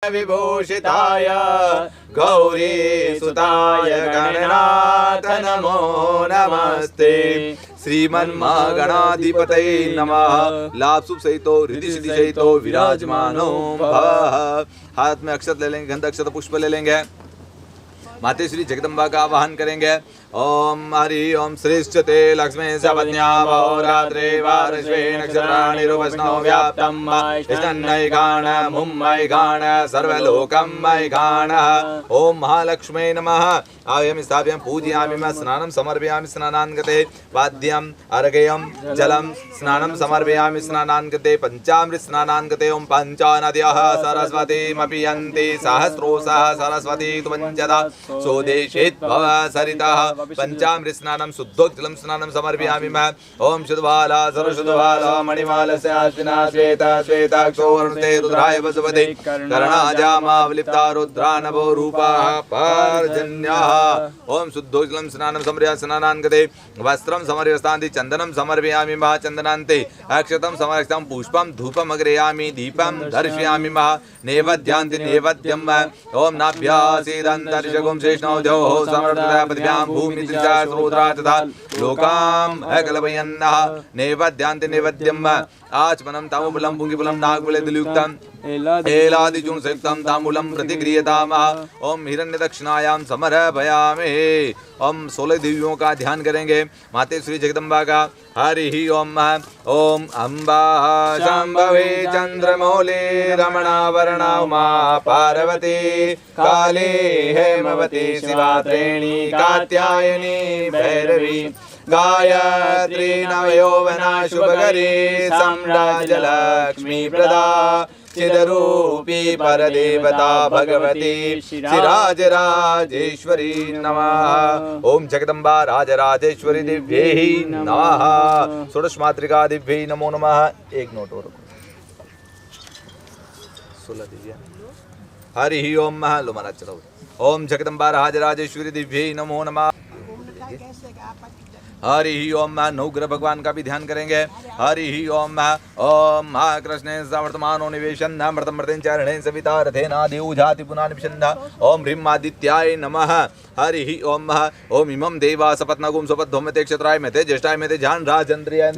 विभूषिताय गौरी सुताय गणनाथ नमो नमस्ते। श्रीमन्महागणाधिपतये नमः। लाभ शुभ सहितो रिद्धि सिद्धि सहितो विराजमानो भवः। हाथ में अक्षत ले लेंगे, गंध अक्षत पुष्प ले लेंगे। माते श्री जगदम्बा का आवाहन करेंगे। ओम हरि ओम श्रेष्ठते लक्ष्मी सपत्न्यावरात्रे वारश्वे नक्षत्राणि रूपस्नो व्याप्तं इष्टन्नैकाण मुम्मैकाण सर्वलोकं मैकाण। ओम महालक्ष्मी नमः। आयं स्थाप्यं पूजयामि स्नानं समर्पयामि स्नानान् गते वाद्यं अर्घ्यं जलं स्नानं समर्पयामि स्नानान् गते पंचामृत स्नानान् गते। ओम पञ्चनद्यः सरस्वतीमपि यन्ति सहस्रोऽसः सरस्वती तु पञ्चदा सोदेशेत् भव सरितः। पंचामृत स्नानं शुद्धोक्तलं स्नानं समर्पयामि मैं। ओम शुद्धबाला सर्वशुद्धबाला मणिमालस्य आश्विना श्वेता श्वेताक्षो वरुणते रुद्राय वसुपते कर्णाजामावलिप्ता रुद्रा नभो रूपाः पर्जन्याः। ओम शुद्धोक्तलं स्नानं समर्पयामि स्नानान् गते वस्त्रं समर्पयामि चन्दनं समर्पयामि महा चन्दनान्ते अक्षतं समर्पयामि पुष्पं धूपम् अग्रयामि दीपं दर्शयामि महा नैवेद्यान्ते नैवेद्यं। ओम नाभ्यासीदन्तरिषगुं शेषणोजोः समर्पयामि भूमि रुद्रा तथा लोकाम् अकल्पयन्नः नैवेद्यान्ते नैवेद्यम्। आचमनं ताम्बूलं पुंगिफलं नागफलयुक्तं एलादिचूर्णयुक्तं ताम्बूलं प्रतिगृह्यतामः। ओम हिरण्यदक्षिणायां समर्पयामि। ओम 16 देवियों का ध्यान करेंगे। माते श्री जगदम्बा का हरि ओम। ओम अम्बा शंभवे चंद्रमौले रमणावरणा उमा पार्वती काली हेमवती शिवा त्रेणी कात्यायनी भैरवी गायत्री नवयौवना शुभकरी सम्राजलक्ष्मी प्रदा चिदरूपी परदेवता भगवती श्रीराजराजेश्वरी नमः। ओम जगदम्बा राजराजेश्वरी दिव्यै नमः। षोडश मातृका दिव्यै नमो नमः। एक नोट और 16 दिव्या हरि ओम। लो महाराज चलो। ओम जगदम्बा राजराजेश्वरी दिव्यै नमो नमः। हरि ओम। नवग्रह भगवान का भी ध्यान करेंगे। हरि ओम। ओम महाकृष्णे समर्थमानो निवेशन मृतम मृतेन चरणे सविता रथेनादि उजाति पुनान विशन्ध। ओम ह्रीं आदित्याय नमः। हरि ओम। ओम इमं देवा सपत्नगुं सपद्धोमते क्षत्राय मेते ज्येष्ठाय मेते जान राजेन्द्रियाय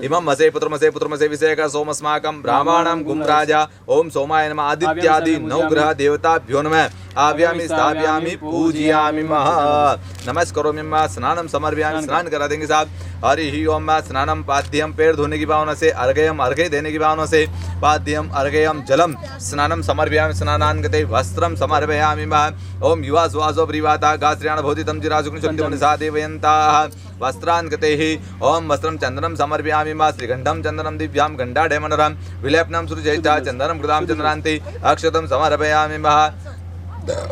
इमं मसे पुत्रमसे विषयक सोमस्माकं ब्राह्मणं गुं राजा। ओम सोमाय नमः। आदित्यादि नवग्रह देवताभ्यो नमः। आव्यामि स्थापयामि पूजयामि महा। नमस्करोमि महा। स्नानं समर्पयामि। स्नान करा देंगे साहब। हरि ओम। स्नानं पाद्यम पैर धोने की भावना से अर्घ्यम अर्घ्य देने की भावना से पाद्यम अर्घ्यम जलम स्नानं समर्पयामि स्नानान् गते वस्त्रं समर्पयामि महा। ओम युवा सुवासो प्रिवाता गाश्रियाण भवति तं चिराजुग्निशक्तिमनसा देवयन्ताः वस्त्रान् गते हि। ओम वस्त्रं चन्दनं समर्पयामि महा। श्रीगण्धं चन्दनं दिव्यां गण्डाढ्यमनरं विलेपनं सुरज्येष्ठा चन्दनं कृतां चन्द्रान्ति अक्षतं समर्पयामि महा।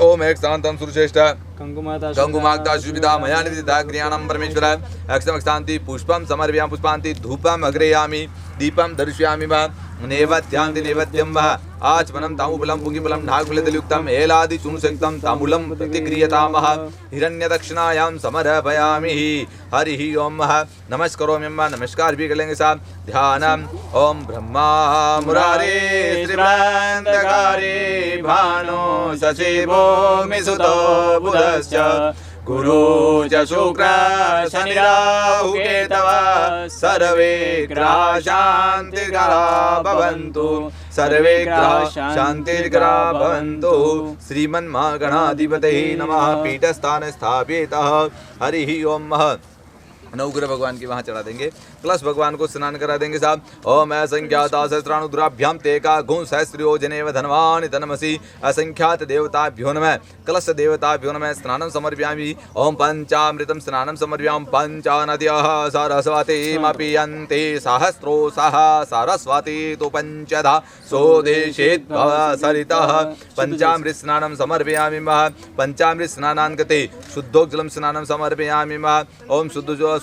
ओम एक शांतम सुरश्रेष्ठ कंकुमाक्ता शुभिता मया निवेदिता क्रियाणां परमेश्वर अक्षमक्षान्ति पुष्पं समर्पयामि पुष्पान्ति धूपम् अग्रयामि दीपं दर्शयामि वा नैवेद्यान्ति नैवेद्यं वा। आचमनं ताम्बूलं पुंगिफलं नागफलयुक्तं एलादिचूर्णयुक्तं ताम्बूलं प्रतिगृह्यतामः हिरण्यदक्षिणायां समर्पयामि। हरि ओम। नमस्करोमि। नमस्कार भी करेंगे साहब। ध्यानम। ओम ब्रह्मा मुरारे त्रिप्रान्तकारी भानो शशिभो मिसुतो बुधश्च गुरु च शुक्र शनि राहु केतवः सर्वे ग्रहा शान्तिर्ग्रहा भवन्तु सर्वे ग्रहा शान्तिर्ग्रहा भवन्तु। श्रीमन्महागणाधिपतये नमः। पीठस्थान स्थापितः। हरि ओम। नवग्रह भगवान की वहाँ चढ़ा देंगे। कलश भगवान को स्नान करा देंगे साहब। ओम असंख्याता सहस्राणुद्राभ्याम तेका गुण सहस्त्रियोजनेव धनवानि धनमसि असंख्यात देवताभ्यो नमः। कलश देवताभ्यो नमः। स्नानं समर्पयामि। ओम पंचामृतं स्नानं समर्पयामि। पंचानद्यः सरस्वतीमपि यन्ति सहस्रोऽसः सरस्वती तु पञ्चधा सोदेशेत् भव सरितः। पंचामृत स्नानं समर्पयामि महा। पंचामृत स्नानान् गते शुद्धोज्जलं स्नानं समर्पयामि महा। ओम शुद्धोज्जलं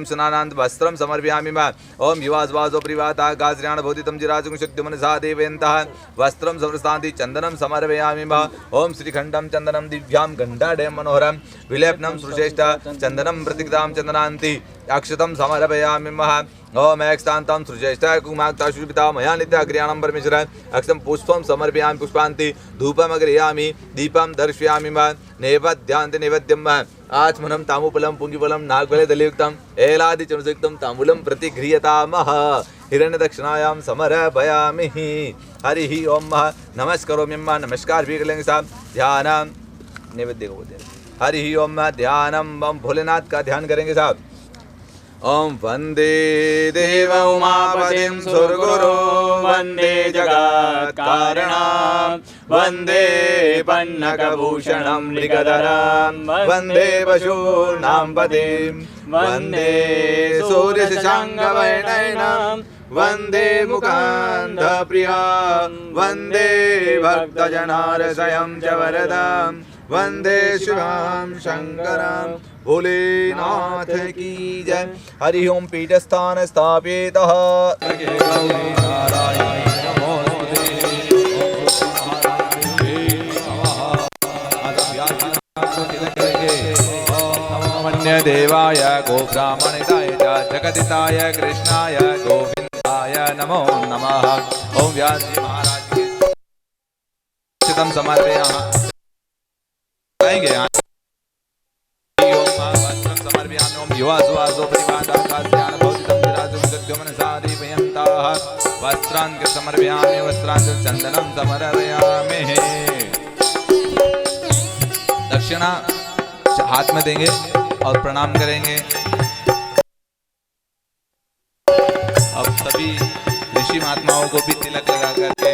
स्नानान् वस्त्रं समर्पयामि महा। ओम युवासवासो प्रिवाता गाश्रियाण भवति तं चिराजुग्निशक्तिमनसा देवयन्तः वस्त्रं समर्पयामि चन्दनं समर्पयामि महा। ओम श्रीखण्डं चन्दनं दिव्यां गण्डाढ्यं मनोहरं विलेपनं सुश्रेष्ठ चन्दनं प्रतिगृह्यतां चन्दनान्ति अक्षतं समर्पयामि महा। ओम एक्स्तान्तं सृजयिष्ठा कुमाक्ता शुभिता मया नित्या क्रियाणं परमेश्वराय अक्षं पुष्पं समर्पयामि पुष्पान्ति धूपं अग्रयामि दीपं दर्शयामि मा नैवेद्यान्ते नैवेद्यं मा आचमनं ताम्बूलं पुंजिफलं नागफले दलयुक्तं एलादिचूर्णयुक्तं ताम्बूलं प्रतिगृह्यतामः हिरण्यदक्षिणायां समर्पयामि। हरिः ओम नमस्करोमि नमस्कार भी कर लेंगे साहब। ध्यान नैवेद्य को बोलते हैं। हरिः ओम ध्यानम हम भोलेनाथ का ध्यान करेंगे साहब। ओम वंदे देव उमापतिं सुरगुरु वंदे जगत्कारणं वंदे पन्नगभूषणं मृगधरं वंदे पशूनां पतिं वंदे सूर्यशशाङ्कवर्णं वंदे मुकुन्दप्रिया वंदे भक्तजनारसयं च वरदं वंदे शिवं शंकरं भोलेनाथ की जय। हरि ओम पीठस्थान स्थापितः देवाय गो ब्राह्मणिताय जगदिताय कृष्णाय गोविंदाय नमो नमः। ओम व्यास जी महाराज के चितम समर्पयामि आएंगे युवासुवासो परिवादाकास्यान भौतिकं विराजो विदग्धो मनसा दीपयन्ताः वस्त्रान् समर्पयामि वस्त्रान् चन्दनं समर्पयामि। दक्षिणा हाथ में देंगे और प्रणाम करेंगे। अब सभी ऋषि महात्माओं को भी तिलक लगा करके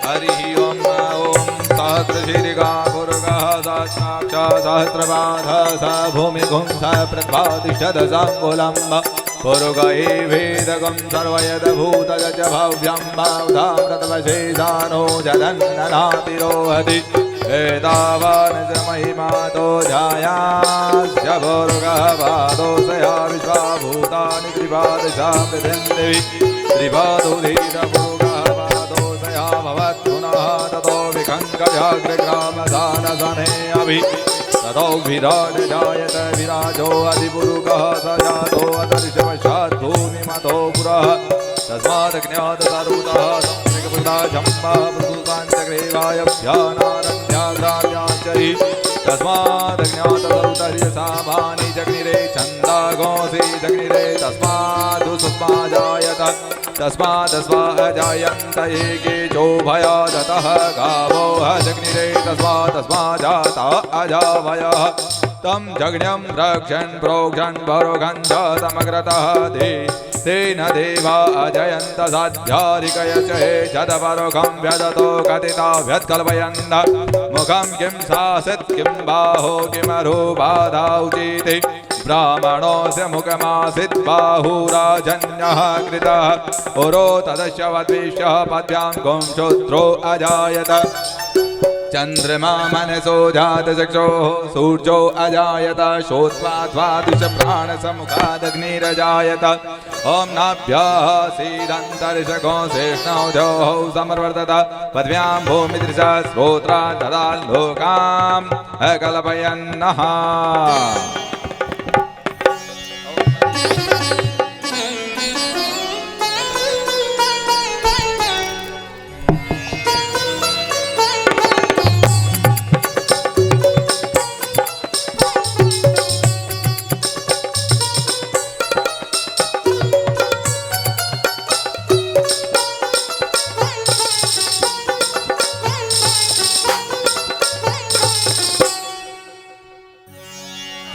हरिः ओम सहस्रशीर्षा भुर्गः सहस्रपादः स भूमिगुं स प्रतिष्ठत् साङ्गुलं पुरुग एवेदकं सर्वयद्भूतज भव्यं बाहुधामृतवशेषानो जगन्ननातिरोहति एतावान् च महिमातो जायास्य पुरुगः पादोषया विश्वाभूतानि त्रिपादशा पृथिवी त्रिपादोधीतपुरुगः पादोषया भवत् पुनः ततो विखङ्कव्याघ्रग्रामदानसने अभि ततो विराट जायत विराजो अधिपुरुगः स जातो अदर्शवशात् भूमिमतो पुरः तस्मात् ज्ञाततरुतः संसृगपुरा जम्बः मृदुकान्तग्रीवायभ्यानारभ्यादाव्याचरि तस्मात् ज्ञाततरुतर्यसामानि जग्निरे छन्दागोऽसि जग्निरे तस्मात् सुष्मा जायत तस्मात् स्वाजायन्त एकेचो भयादतः गावो जग्निरे तस्मात् जाता अजावयः तं जग्न्यं रक्षन् प्रोक्षन् भरोघन् च तमग्रतः तेन देवा अजयन्त साध्यारिकयचे जदपरोघं व्यदतो कथिता व्यत्कल्पयन्त मुखं किं सासित् किं बाहो किमरूपादाउचीति ब्राह्मणोऽस्य मुखमासीत् बाहुराजन्यः कृतः पुरो तदश्यवद्विष्यः पद्भ्यां गुंशूत्रो अजायत चंद्रमा मनसो जातचक्षुः सूर्यो अजायत श्रोत्वाद्वादुष प्राणसमुखादग्निरजायत ओम नाभ्याः सीदन्तरिषको शेषणौजोः समर्वर्तत पद्भ्यां भूमिदृशा श्रोत्रा तदा लोकाम् अकल्पयन्नः।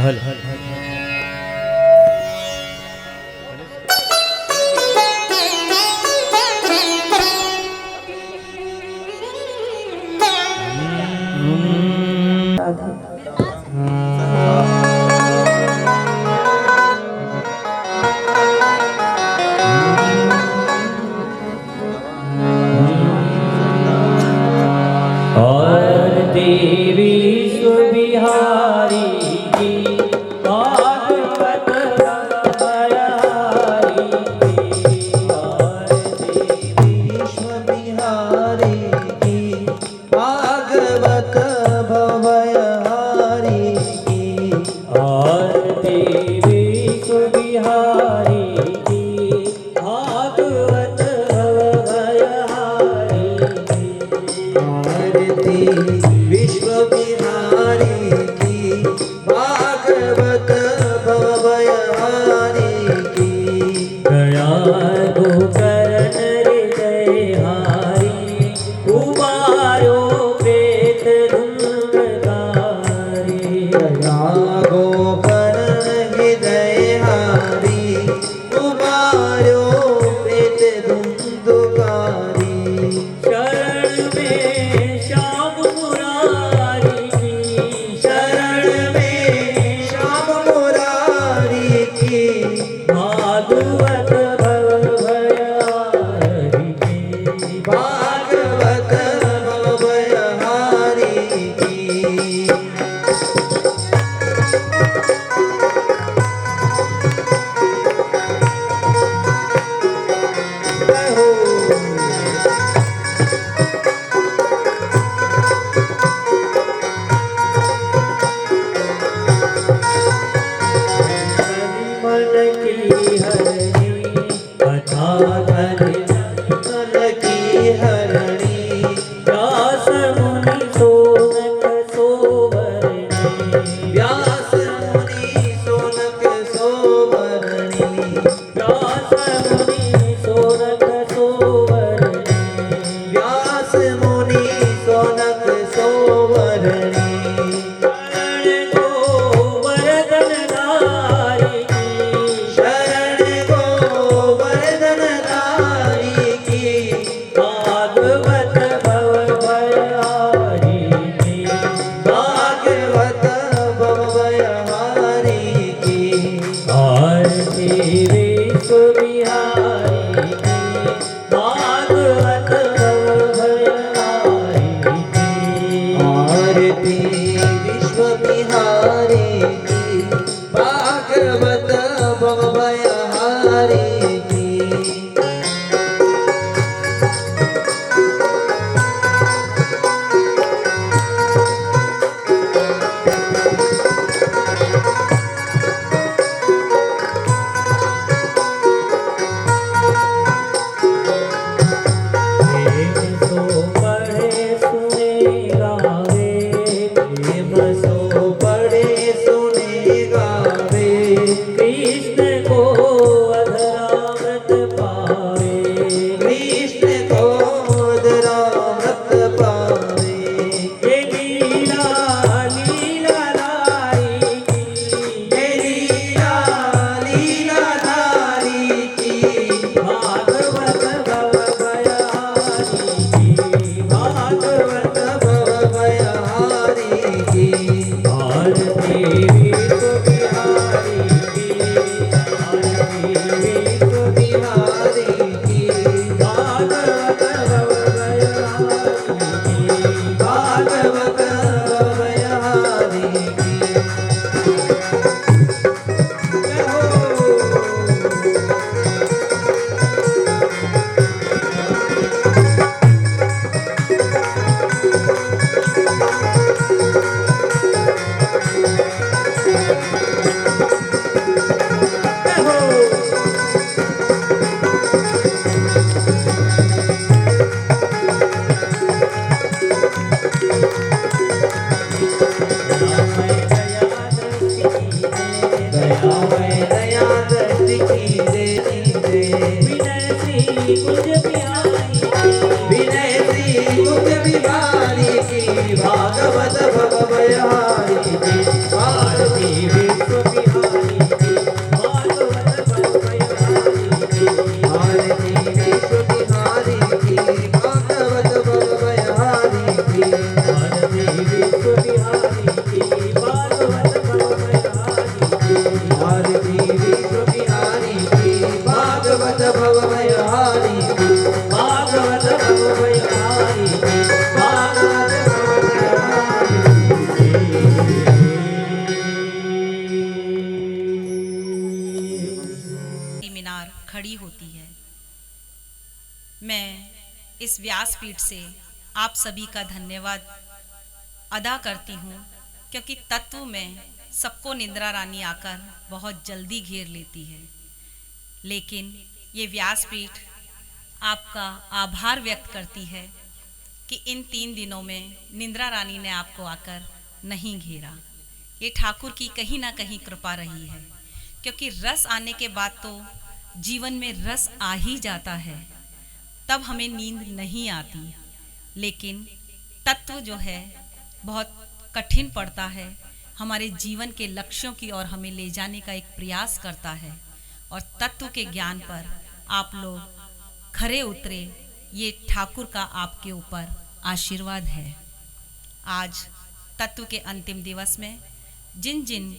हल हल हल और देवी सुबिहारी की भागवत भयहारी की और देवी सुबिहारी की भागवत भयहारी की और भागवत भवभयहारी की। मन की हरणी अथाधन मन की हरणी व्यास मुनि सोनक सोवरणी व्यास मुनि सोनक सोवरणी व्यास मुनि सोनक सोवरणी व्यास मुनि सोनक सोवरणी शरण को वरदन नारी की शरण को वरदन नारी की भागवत भवभयहारी की भागवत भवभयहारी की आरती विश्व बिहारी की भागवत भवभयहारी की आरती विश्व बिहारी की भागवत भवभयहारी की। प्रेम सो पढ़े सुने गावे प्रेम सो पढ़े सुने गावे कृष्ण को अधरामृत पावे कृष्ण को अधरामृत पावे ये लीला लीला नारी की ये लीला लीला नारी की भागवत भवभयहारी की भागवत भवभयहारी की आरती विश्व बिहारी की आरती विश्व बिहारी की भागवत भवभयहारी की भागवत भवभयहारी की। जय हो। भागवत भवभयहारी की आरती विश्व बिहारी की भागवत भवभयहारी की आरती विश्व बिहारी की भागवत भवभयहारी की आरती विश्व बिहारी की भागवत भवभयहारी की आरती विश्व बिहारी की भागवत भवभयहारी की भागवत भवभयहारी की भागवत मीनार खड़ी होती है। मैं इस व्यासपीठ से आप सभी का धन्यवाद अदा करती हूँ, क्योंकि तत्व में सबको निद्रा रानी आकर बहुत जल्दी घेर लेती है, लेकिन ये व्यासपीठ आपका आभार व्यक्त करती है कि इन 3 दिनों में निद्रा रानी ने आपको आकर नहीं घेरा। ये ठाकुर की कहीं ना कहीं कृपा रही है, क्योंकि रस आने के बाद तो जीवन में रस आ ही जाता है, तब हमें नींद नहीं आती। लेकिन तत्व जो है बहुत कठिन पड़ता है, हमारे जीवन के लक्ष्यों की ओर हमें ले जाने का एक प्रयास करता है, और तत्व के ज्ञान पर आप लोग खरे उतरे, ये ठाकुर का आपके ऊपर आशीर्वाद है। आज तत्व के अंतिम दिवस में जिन जिन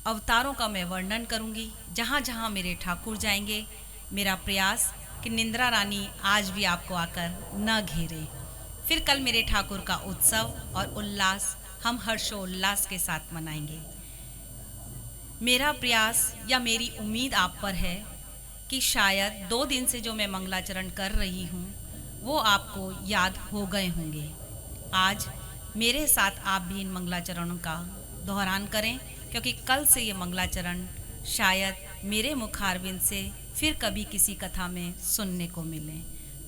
अवतारों का मैं वर्णन करूंगी, जहाँ जहाँ मेरे ठाकुर जाएंगे, मेरा प्रयास कि निंद्रा रानी आज भी आपको आकर न घेरे। फिर कल मेरे ठाकुर का उत्सव और उल्लास हम हर्षोल्लास के साथ मनाएंगे। मेरा प्रयास या मेरी उम्मीद आप पर है कि शायद 2 दिन से जो मैं मंगलाचरण कर रही हूँ वो आपको याद हो गए होंगे। आज मेरे साथ आप भी इन मंगलाचरणों का दोहरान करें, क्योंकि कल से ये मंगलाचरण शायद मेरे मुखारविंद से फिर कभी किसी कथा में सुनने को मिले।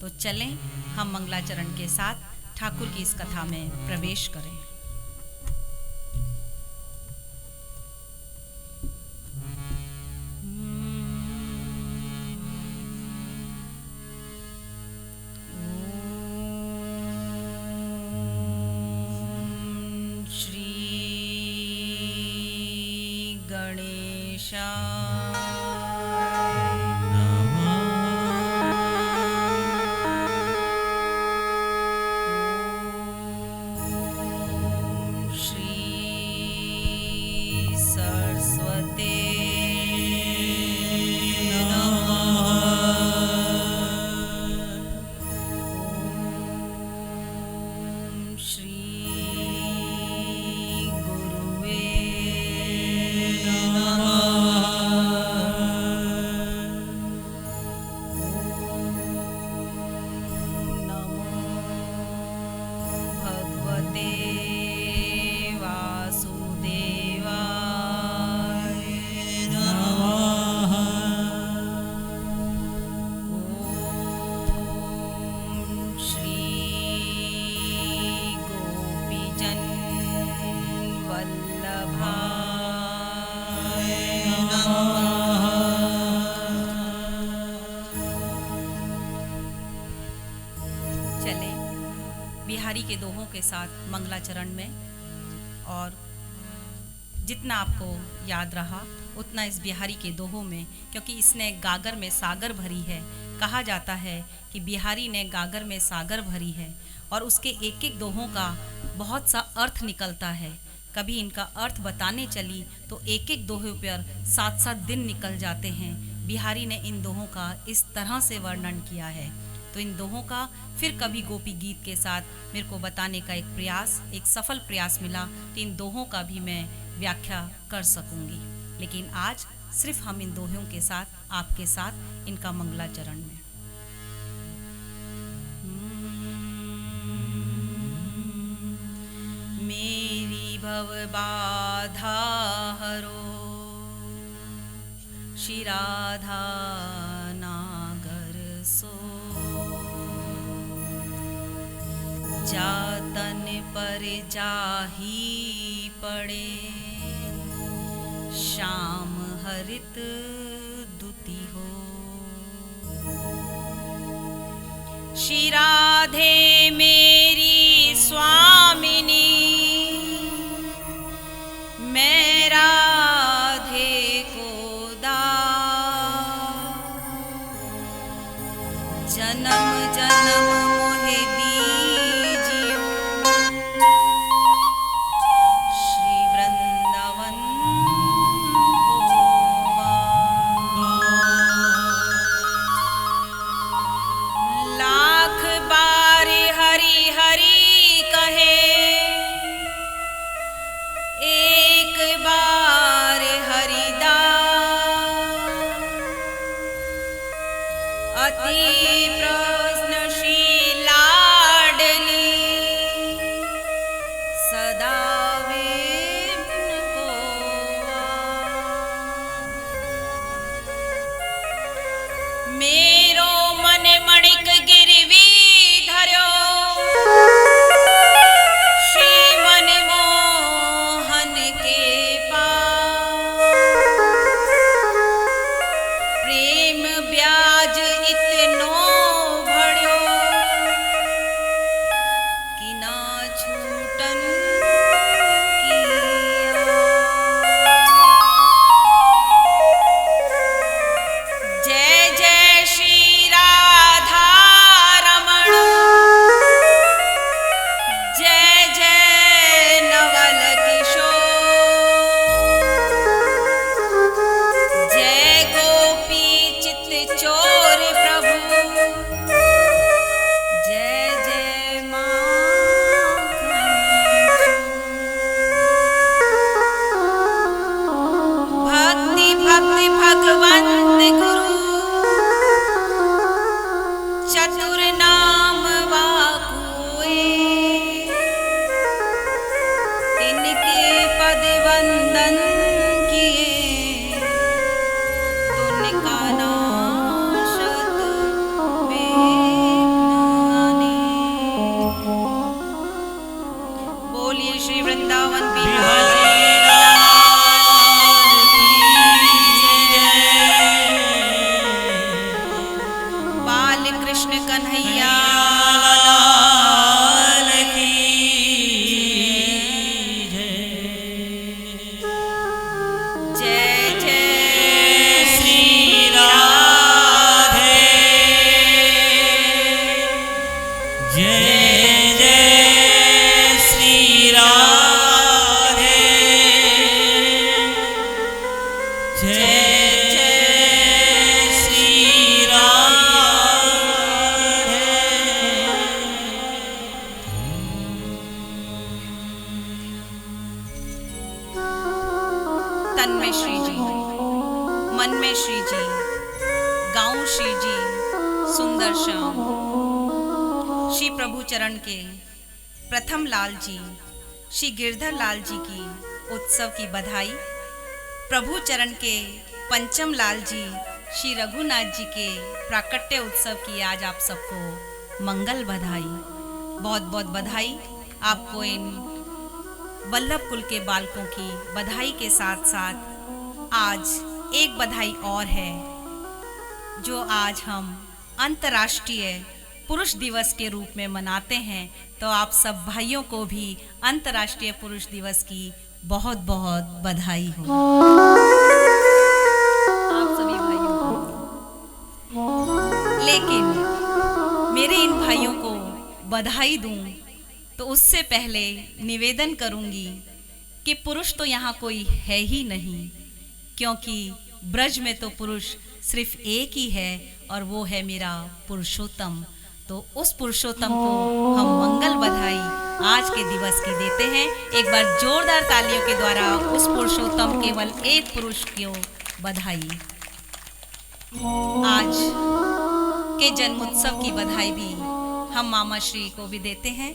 तो चलें हम मंगलाचरण के साथ ठाकुर की इस कथा में प्रवेश करें। बिहारी के दोहों के साथ मंगलाचरण में, और जितना आपको याद रहा उतना इस बिहारी के दोहों में, क्योंकि इसने गागर में सागर भरी है। कहा जाता है कि बिहारी ने गागर में सागर भरी है और उसके एक एक दोहों का बहुत सा अर्थ निकलता है। कभी इनका अर्थ बताने चली तो एक एक दोहे पर 7-7 दिन निकल जाते हैं। बिहारी ने इन दोहों का इस तरह से वर्णन किया है। तो इन दोहों का फिर कभी गोपी गीत के साथ मेरे को बताने का एक सफल प्रयास मिला तो इन दोहों का भी मैं व्याख्या कर सकूंगी। लेकिन आज सिर्फ हम इन दोहों के साथ आपके साथ इनका मंगलाचरण में। मेरी भव बाधा हरो श्री राधा नागर सो, जातन पर जाही पड़े श्याम हरित दुति हो। श्री राधे मेरी स्वामिनी, मैं राधे को दास, जन्म जन्म मोहे दीजियो श्री वृंदावन होवा। लाख बार हरि हरि कहे, एक बार हरिदास, अति प्रश्नशीला चतुर नाम वाकुए, तिनके पद वंदन किए, तुनका नाशत बेगाने। बोलिए श्री वृंदावन बिहारी बाल कृष्ण कन्हैया लाल की जय जय श्री राधे, जय जय श्री राधे, जय जय श्री राधे। तन में श्री जी, मन में श्री जी, गाऊं श्री जी, सुंदर श्याम। श्री प्रभु चरण के प्रथम लाल जी श्री गिरधर लाल जी की उत्सव की बधाई। प्रभु चरण के पंचम लाल जी श्री रघुनाथ जी के प्राकट्य उत्सव की आज आप सबको मंगल बधाई। बहुत बहुत बधाई आपको इन वल्लभ कुल के बालकों की बधाई के साथ साथ आज एक बधाई और है जो आज हम अंतर्राष्ट्रीय पुरुष दिवस के रूप में मनाते हैं। तो आप सब भाइयों को भी अंतर्राष्ट्रीय पुरुष दिवस की बहुत बहुत बधाई हो। आप सभी भाइयों को। लेकिन मेरे इन भाइयों को बधाई दूं तो उससे पहले निवेदन करूंगी कि पुरुष तो यहाँ कोई है ही नहीं, क्योंकि ब्रज में तो पुरुष सिर्फ एक ही है और वो है मेरा पुरुषोत्तम। तो उस पुरुषोत्तम को हम मंगल बधाई आज के दिवस की देते हैं। एक बार जोरदार तालियों के द्वारा उस पुरुषोत्तम केवल एक पुरुष को बधाई। आज के जन्मोत्सव की बधाई भी हम मामा श्री को भी देते हैं।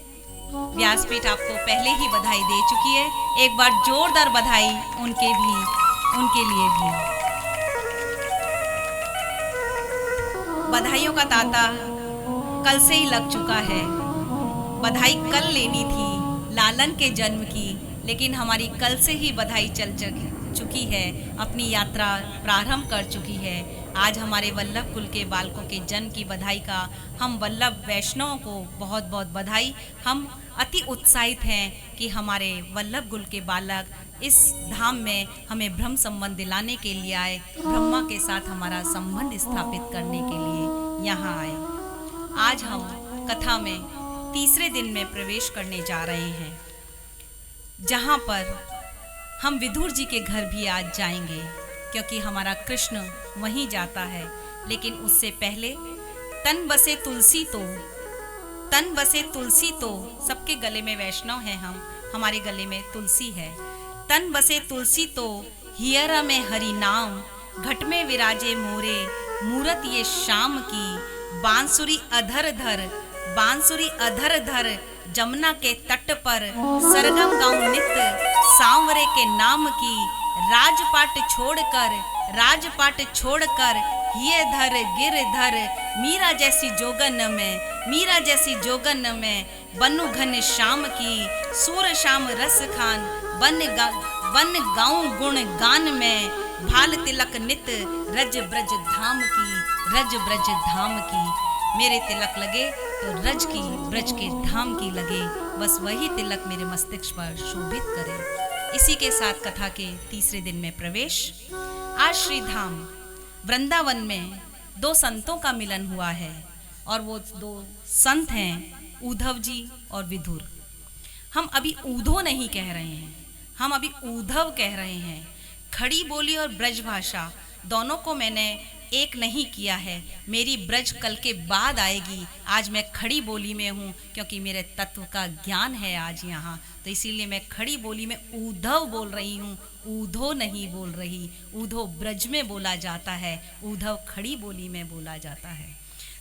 व्यासपीठ आपको पहले ही बधाई दे चुकी है, एक बार जोरदार बधाई उनके लिए भी। बधाइयों का तांता कल से ही लग चुका है। बधाई कल लेनी थी लालन के जन्म की, लेकिन हमारी कल से ही बधाई चल चुकी है, अपनी यात्रा प्रारंभ कर चुकी है। आज हमारे वल्लभ कुल के बालकों के जन्म की बधाई का हम वल्लभ वैष्णवों को बहुत बहुत बधाई। हम अति उत्साहित हैं कि हमारे वल्लभ कुल के बालक इस धाम में हमें ब्रह्म संबंध दिलाने के लिए आए, ब्रह्मा के साथ हमारा संबंध स्थापित करने के लिए यहाँ आए। आज हम कथा में तीसरे दिन में प्रवेश करने जा रहे हैं, जहाँ पर हम विदुर जी के घर भी आज जाएंगे, क्योंकि हमारा कृष्ण वहीं जाता है। लेकिन उससे पहले तन बसे तुलसी तो सबके गले में वैष्णव हैं हम, हमारे गले में तुलसी है। तन बसे तुलसी तो हियरा में हरि नाम, घट में विराजे मोरे मूरत ये शाम की। बांसुरी अधर धर जमुना के तट पर, सरगम गाऊं नित्य सांवरे के नाम की। राजपाट छोड़कर ये धर गिरधर, मीरा जैसी जोगन में बनू घन श्याम की। सूर श्याम रस खान बन गाऊं गुण गान में, भाल तिलक नित रज ब्रज धाम की। मेरे तिलक लगे तो ब्रज के धाम की लगे, बस वही तिलक मेरे मस्तिष्क पर शोभित करे। इसी के साथ कथा के तीसरे दिन में प्रवेश। आज श्री धाम वृंदावन में दो संतों का मिलन हुआ है, और वो दो संत हैं उद्धव जी और विदुर। हम अभी ऊधो नहीं कह रहे हैं, हम अभी उद्धव कह रहे हैं। खड़ी बोली और ब्रज भाषा दोनों को मैंने एक नहीं किया है। मेरी ब्रज कल के बाद आएगी, आज मैं खड़ी बोली में हूँ, क्योंकि मेरे तत्व का ज्ञान है आज यहाँ। तो इसीलिए मैं खड़ी बोली में उद्धव बोल रही हूँ, ऊधो नहीं बोल रही। ऊधो ब्रज में बोला जाता है, उद्धव खड़ी बोली में बोला जाता है।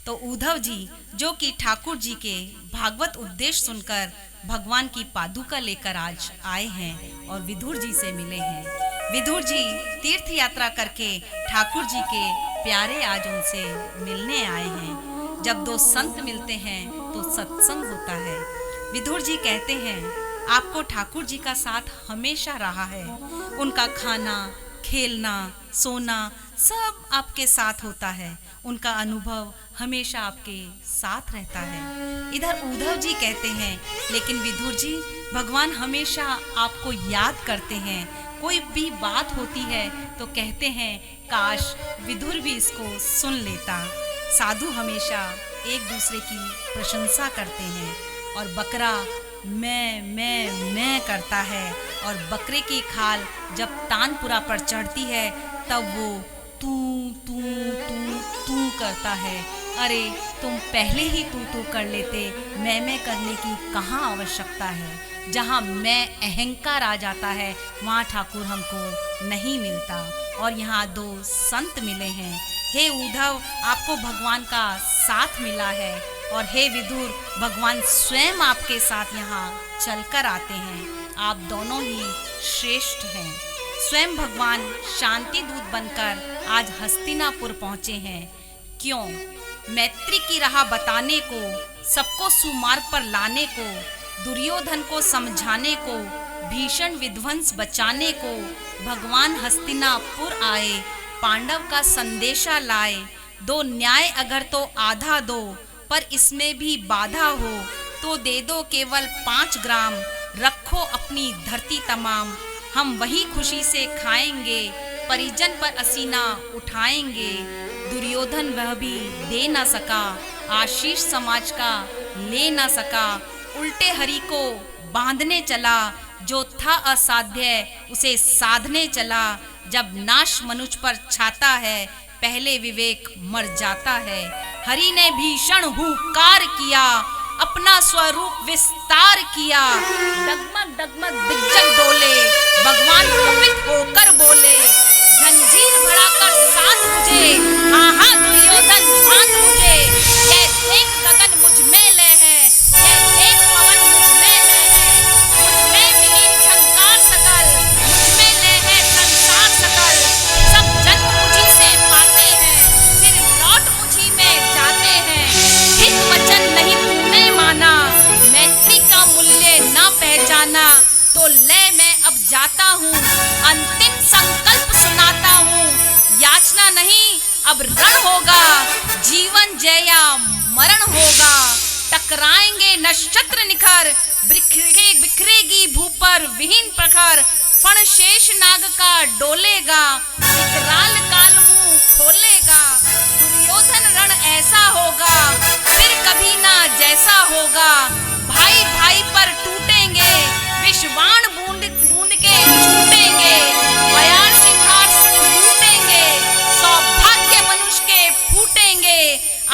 तो उद्धव जी, जो कि ठाकुर जी के भागवत उपदेश सुनकर भगवान की पादुका लेकर आज आए हैं और विदुर जी से मिले हैं। विदुर जी तीर्थ यात्रा करके ठाकुर जी के प्यारे आज उनसे मिलने आए हैं। जब दो संत मिलते हैं तो सत्संग होता है। विदुर जी कहते हैं, आपको ठाकुर जी का साथ हमेशा रहा है। उनका खाना, खेलना, सोना सब आपके साथ होता है। उनका अनुभव हमेशा आपके साथ रहता है। इधर उद्धव जी कहते हैं, लेकिन विदुर जी, भगवान हमेशा आपको याद करते हैं। कोई भी बात होती है तो कहते हैं, काश विदुर भी इसको सुन लेता। साधु हमेशा एक दूसरे की प्रशंसा करते हैं और बकरा मैं करता है और बकरे की खाल जब तानपुरा पर चढ़ती है तब वो तू तू तू तू करता है। अरे तुम पहले ही तू कर लेते, मैं करने की कहाँ आवश्यकता है। जहाँ मैं अहंकार आ जाता है वहाँ ठाकुर हमको नहीं मिलता। और यहाँ दो संत मिले हैं। हे उद्धव, आपको भगवान का साथ मिला है और हे विदुर, भगवान स्वयं आपके साथ यहाँ चलकर आते हैं। आप दोनों ही श्रेष्ठ हैं। स्वयं भगवान शांति दूत बनकर आज हस्तिनापुर पहुँचे हैं। क्यों? मैत्री की राह बताने को, सबको सुमार्ग पर लाने को, दुर्योधन को समझाने को, भीषण विध्वंस बचाने को भगवान हस्तिनापुर आए। पांडव का संदेशा लाए। दो न्याय अगर तो आधा दो, पर इसमें भी बाधा हो तो दे दो केवल 5 ग्राम। रखो अपनी धरती तमाम, हम वही खुशी से खाएंगे। परिजन पर असीना उठाएंगे। दुर्योधन वह भी दे ना सका, आशीष समाज का ले ना सका। उल्टे हरि को बांधने चला, जो था असाध्य उसे साधने चला। जब नाश मनुष्य पर छाता है, पहले विवेक मर जाता है। हरि ने भीषण हुंकार किया, अपना स्वरूप विस्तार किया। डगमग डगमग दिग्गज डोले, भगवान कुपित होकर बोले, जंजीर बढ़ाकर साथ मुझे, आहा दुर्योधन बांध मुझे। यह देख गगन मुझ में ले है, यह देख पवन मुझ में ले है। मुझ में विलीन झंकार सकल, मुझ में ले है संसार सकल। सब जन मुझी से पाते हैं, फिर लौट मुझी में जाते हैं। हित वचन नहीं तूने माना, मैत्री का मूल्य ना पहचाना। तो ले मैं अब जाता हूँ, अंतिम संकल्प सुनाता हूँ। याचना नहीं अब रण होगा, जीवन जय या मरण होगा। टकराएंगे नक्षत्र निखर, बिखरेगी भू पर विहीन प्रखर। फण शेष नाग का डोलेगा, विकराल काल मुंह खोलेगा। दुर्योधन रण ऐसा होगा, फिर कभी ना जैसा होगा। भाई भाई पर टूटेंगे, विषवाण बूंद बूंद के छूटेंगे। बयार सिंहार लूटेंगे, सौभाग्य मनुष्य के फूटेंगे।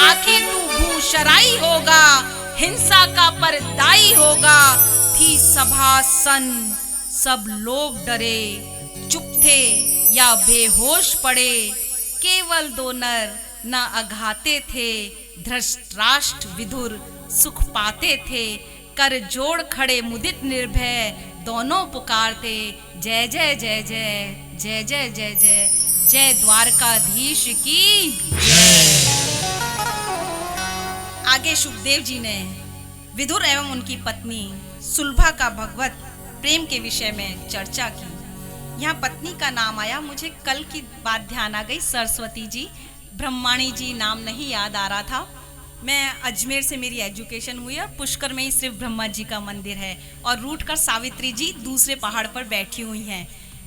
आखिर तू भूशराई होगा, हिंसा का परदाई होगा। थी सभा सन, सब लोग डरे, चुप थे या बेहोश पड़े। केवल 2 नर न अघाते थे, धृतराष्ट्र विदुर सुख पाते थे। कर जोड़ खड़े मुदित निर्भय, दोनों पुकारते, जय जय जय जय जय जय जय जय जय द्वारकाधीश की जय। आगे सुखदेव जी ने विदुर एवं उनकी पत्नी सुलभा का भगवत प्रेम के विषय में चर्चा की। यहाँ पत्नी का नाम आया, मुझे कल की बात ध्यान आ गई, सरस्वती जी। ब्रह्माणी जी नाम नहीं याद आ रहा था। मैं अजमेर से मेरी एजुकेशन हुई और पुष्कर में ही सिर्फ ब्रह्मा जी का मंदिर है और रूट कर सावित्री जी दूसरे पहाड़ पर बैठी हुई हैं।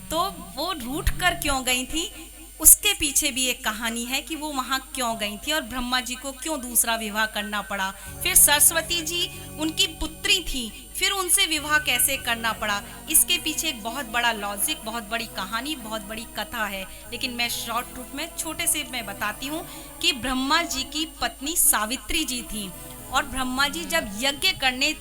तो वो रूट कर क्यों गई थी, उसके पीछे भी एक कहानी है कि वो वहाँ क्यों गई थी और ब्रह्मा जी को क्यों दूसरा विवाह करना पड़ा। फिर सरस्वती जी उनकी पुत्री थी, फिर उनसे विवाह कैसे करना पड़ा। इसके पीछे एक बहुत बड़ा लॉजिक, बहुत बड़ी कहानी, बहुत बड़ी कथा है। लेकिन मैं शॉर्ट रूप में छोटे से मैं बताती हूँ कि ब्रह्मा जी की पत्नी सावित्री जी थी और ब्रह्मा जी जब यज्ञ करने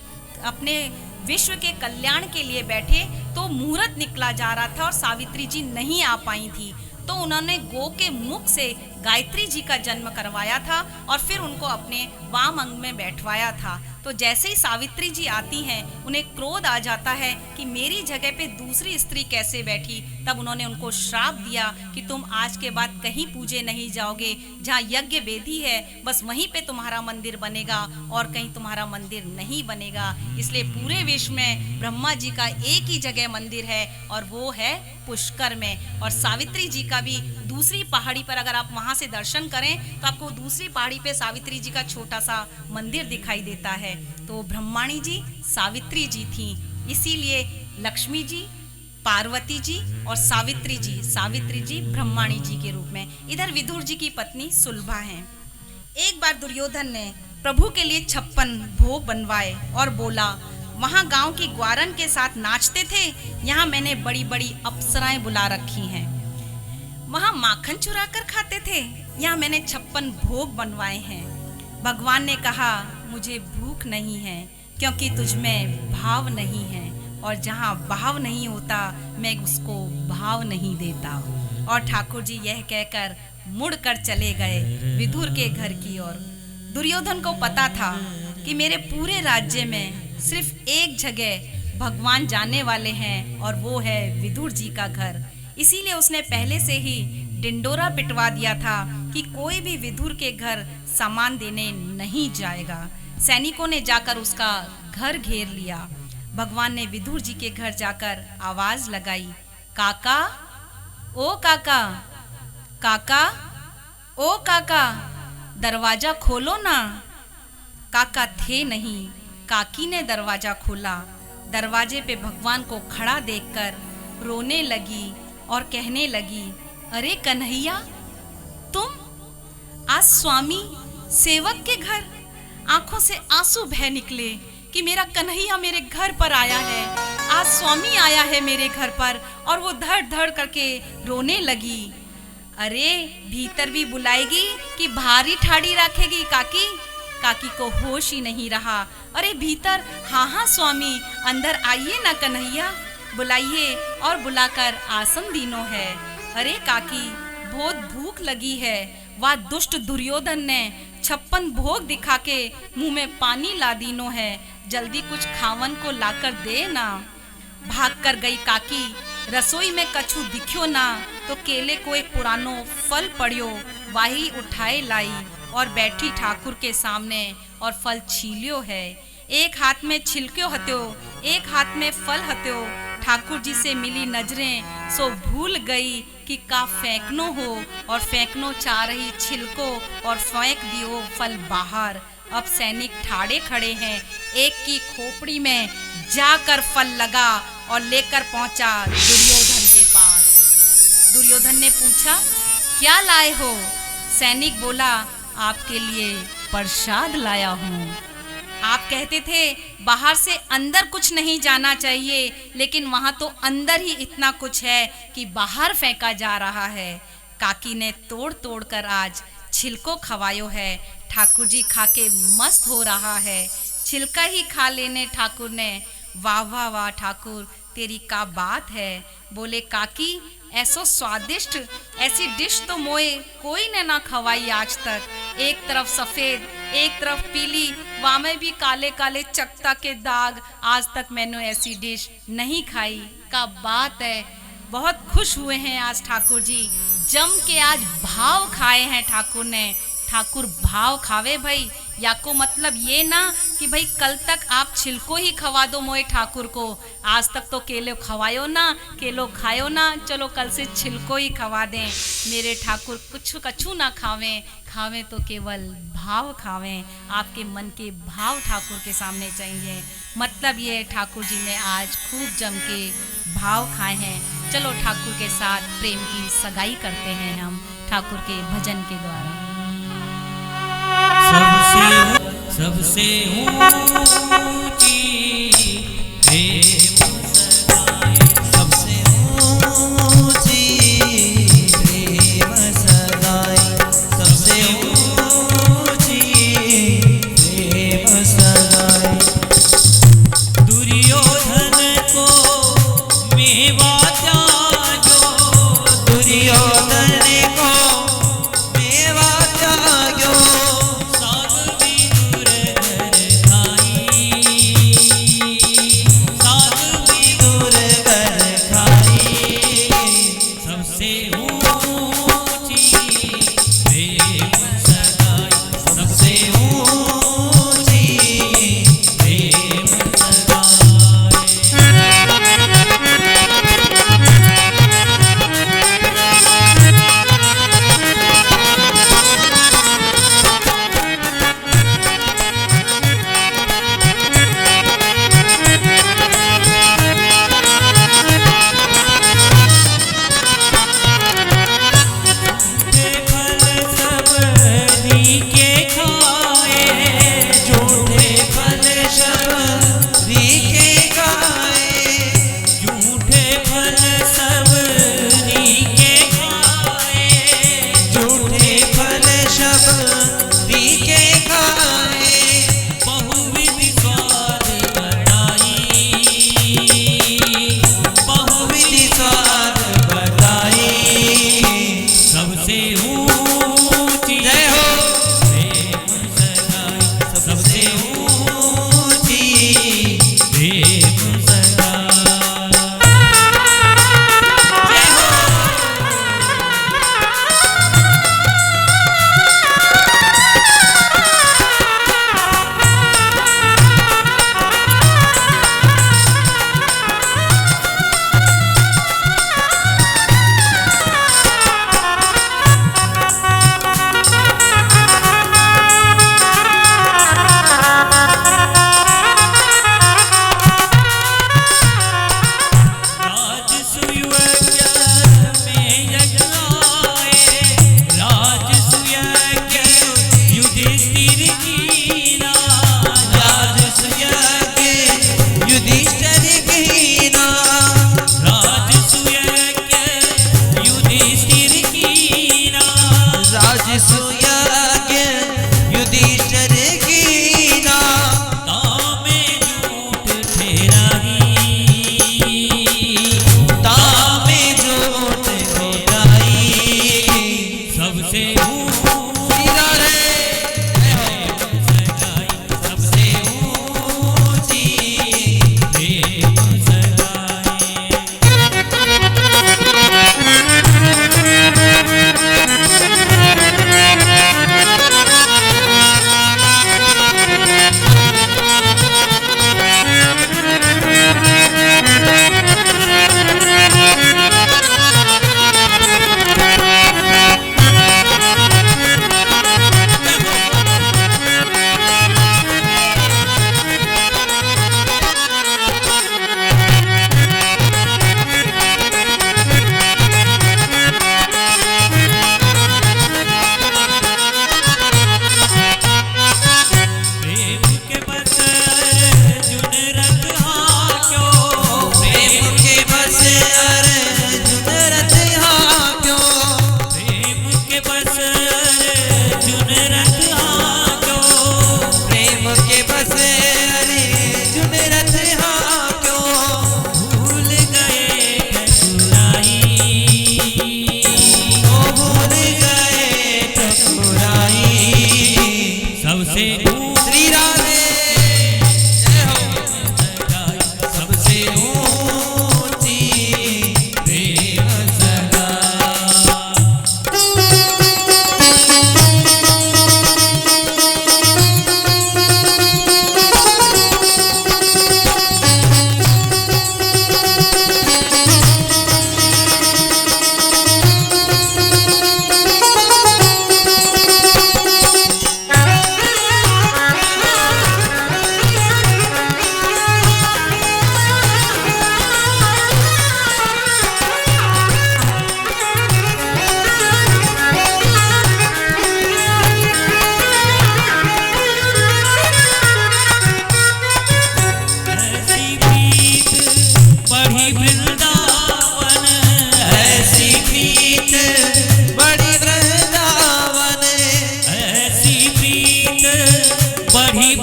अपने विश्व के कल्याण के लिए बैठे तो मुहूर्त निकला जा रहा था और सावित्री जी नहीं आ पाई थी। तो उन्होंने गो के मुख से गायत्री जी का जन्म करवाया था और फिर उनको अपने वाम अंग में बैठवाया था। तो जैसे ही सावित्री जी आती हैं, उन्हें क्रोध आ जाता है कि मेरी जगह पे दूसरी स्त्री कैसे बैठी। तब उन्होंने उनको श्राप दिया कि तुम आज के बाद कहीं पूजे नहीं जाओगे, जहाँ यज्ञ वेदी है बस वहीं पे तुम्हारा मंदिर बनेगा और कहीं तुम्हारा मंदिर नहीं बनेगा। इसलिए पूरे विश्व में ब्रह्मा जी का एक ही जगह मंदिर है और वो है पुष्कर में। और सावित्री जी का भी दूसरी पहाड़ी पर, अगर आप वहां से दर्शन करें तो आपको दूसरी पहाड़ी पे सावित्री जी का छोटा सा मंदिर दिखाई देता है। तो ब्रह्माणी जी सावित्री जी थी, इसीलिए लक्ष्मी जी, पार्वती जी और सावित्री जी ब्रह्माणी जी के रूप में। इधर विदुर जी की पत्नी सुलभा हैं। एक बार दुर्योधन ने प्रभु के लिए 56 भोग बनवाए और बोला, वहां गांव की ग्वारन के साथ नाचते थे, यहाँ मैंने बड़ी बड़ी अप्सराएं बुला रखी हैं। वहां माखन चुरा कर खाते थे, यहाँ मैंने 56 भोग बनवाए हैं। भगवान ने कहा, मुझे भूख नहीं है क्योंकि तुझ में भाव नहीं है, और जहाँ भाव नहीं होता मैं उसको भाव नहीं देता। और ठाकुर जी यह कहकर मुड़कर चले गए विदुर के घर की ओर। दुर्योधन को पता था कि मेरे पूरे राज्य में सिर्फ एक जगह भगवान जाने वाले हैं और वो है विदुर जी का घर। इसीलिए उसने पहले से ही डिंडोरा पिटवा दिया था कि कोई भी विदुर के घर सामान देने नहीं जाएगा। सैनिकों ने जाकर उसका घर घेर लिया। भगवान ने विदुर जी के घर जाकर आवाज लगाई, काका, ओ काका, काका, ओ काका, दरवाजा खोलो ना। काका थे नहीं। काकी ने दरवाजा खोला। दरवाजे पे भगवान को खड़ा देखकर रोने लगी और कहने लगी, अरे कन्हैया, तुम आज स्वामी सेवक के घर। आंखों से आंसू बह निकले कि मेरा कन्हैया मेरे घर पर आया है, आज स्वामी आया है मेरे घर पर। और वो धड़ धड़ करके रोने लगी। अरे भीतर भी बुलाएगी कि भारी ठाड़ी रखेगी काकी? काकी को होश ही नहीं रहा। अरे भीतर, हाँ हाँ स्वामी, अंदर आइए ना कन्हैया, बुलाइए। और बुलाकर आसन दीनो है। अरे काकी, बहुत भूख लगी है। वह दुष्ट दुर्योधन ने 56 भोग दिखा के मुंह में पानी ला दीनो है, जल्दी कुछ खावन को लाकर दे ना। भाग कर गई काकी। रसोई में कछु दिखियो ना तो केले को एक पुरानो फल पड़ियो, वाही उठाए लाई और बैठी ठाकुर के सामने और फल छीलियो है। एक हाथ में छिलक्यो हत्यो, एक हाथ में फल हत्यो। ठाकुर जी से मिली नजरें सो भूल गई कि का फेंकनो हो, और फेंकनो चाह रही छिलको और फेंक दियो फल बाहर। अब सैनिक ठाड़े खड़े हैं। एक की खोपड़ी में जाकर फल लगा और लेकर पहुंचा दुर्योधन के पास। दुर्योधन ने पूछा, क्या लाए हो? सैनिक बोला, आपके लिए प्रसाद लाया हूँ। आप कहते थे बाहर से अंदर कुछ नहीं जाना चाहिए, लेकिन वहां तो अंदर ही इतना कुछ है कि बाहर फेंका जा रहा है। काकी ने तोड़ तोड़ कर आज छिलको खवायो है। ठाकुर जी खा के मस्त हो रहा है। छिलका ही खा लेने ठाकुर ने। वाह वाह वाह ठाकुर, तेरी का बात है। बोले, काकी ऐसो स्वादिष्ट ऐसी डिश तो मोए कोई ने ना खवाई आज तक। एक तरफ सफेद, एक तरफ पीली, वामे भी काले काले चकता के दाग। आज तक मैंने ऐसी डिश नहीं खाई। का बात है। बहुत खुश हुए हैं आज ठाकुर जी, जम के आज भाव खाए हैं ठाकुर ने। ठाकुर भाव खावे भाई, या को मतलब ये ना कि भाई कल तक आप छिलको ही खवा दो मोए ठाकुर को। आज तक तो केले खवायो ना, केलो खायो ना, चलो कल से छिलको ही खवा दें। मेरे ठाकुर कुछ कछु ना खावें, खावें तो केवल भाव खावें। आपके मन के भाव ठाकुर के सामने चाहिए। मतलब ये ठाकुर जी ने आज खूब जम के भाव खाए हैं। चलो ठाकुर के साथ प्रेम की सगाई करते हैं हम ठाकुर के भजन के द्वारा। सबसे ऊंची प्रेम सगाई, सबसे ऊंची प्रेम सगाई, सबसे ऊंची प्रेम सगाई। दुर्योधन को मेवा त्याजो, दुर्योधन को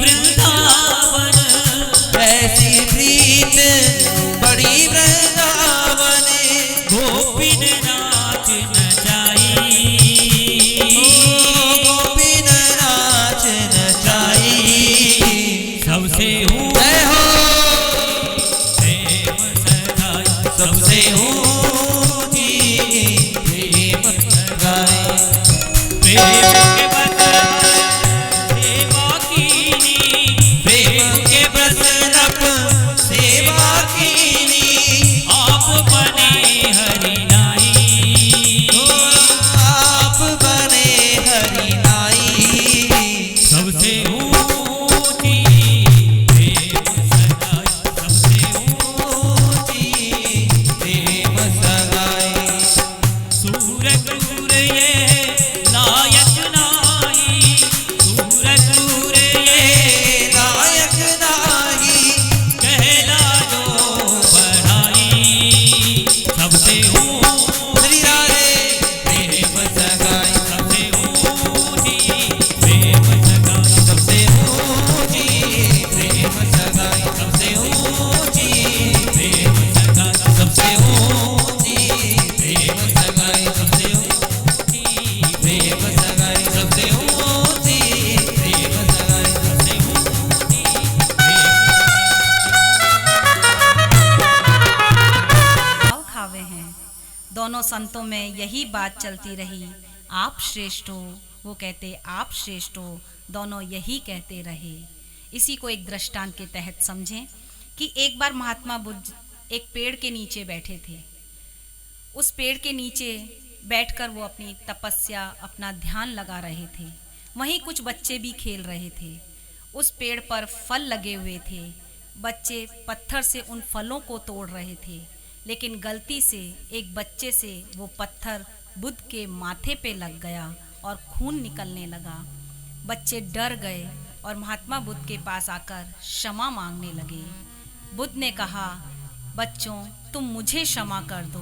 वृंदावन, ऐसी प्रीत बड़ी वृंदावन, गोपिन नाच नचाई, गोपिन नाच नचाई, सबसे जय हो प्रेम सगाई, सबसे ऊंची प्रेम सगाई, प्रेम के बदन सेवा कीनी, प्रेम के बदन सेवा कीनी, आप बने हरि नाई, आप बने हरि नाई, सबसे ऊंची प्रेम सगाई, सबसे ऊंची प्रेम सगाई, सूर क्रूर ये लायक नाही, सूर क्रूर ये लायक नाही, कहला जो बढ़ाई, सबसे ऊंची राधे प्रेम सगाई, सबसे ऊंची प्रेम सगाई, सबसे ऊंची प्रेम सगाई, सबसे ऊंची प्रेम सगाई, सबसे ऊंची प्रेम सगाई, सबसे ऊंची प्रेम सगाई, सबसे ऊंची प्रेम सगाई, सबसे ऊंची भाव खावे हैं। दोनों संतों में यही बात चलती रही, आप श्रेष्ठ हो, वो कहते आप श्रेष्ठ हो, दोनों यही कहते रहे। इसी को एक दृष्टांत के तहत समझें कि एक बार महात्मा बुद्ध एक पेड़ के नीचे बैठे थे। उस पेड़ के नीचे बैठकर वो अपनी तपस्या, अपना ध्यान लगा रहे थे। वहीं कुछ बच्चे भी खेल रहे थे। उस पेड़ पर फल लगे हुए थे। बच्चे पत्थर से उन फलों को तोड़ रहे थे, लेकिन गलती से एक बच्चे से वो पत्थर बुद्ध के माथे पे लग गया और खून निकलने लगा। बच्चे डर गए और महात्मा बुद्ध के पास आकर क्षमा मांगने लगे। बुद्ध ने कहा, बच्चों तुम मुझे क्षमा कर दो।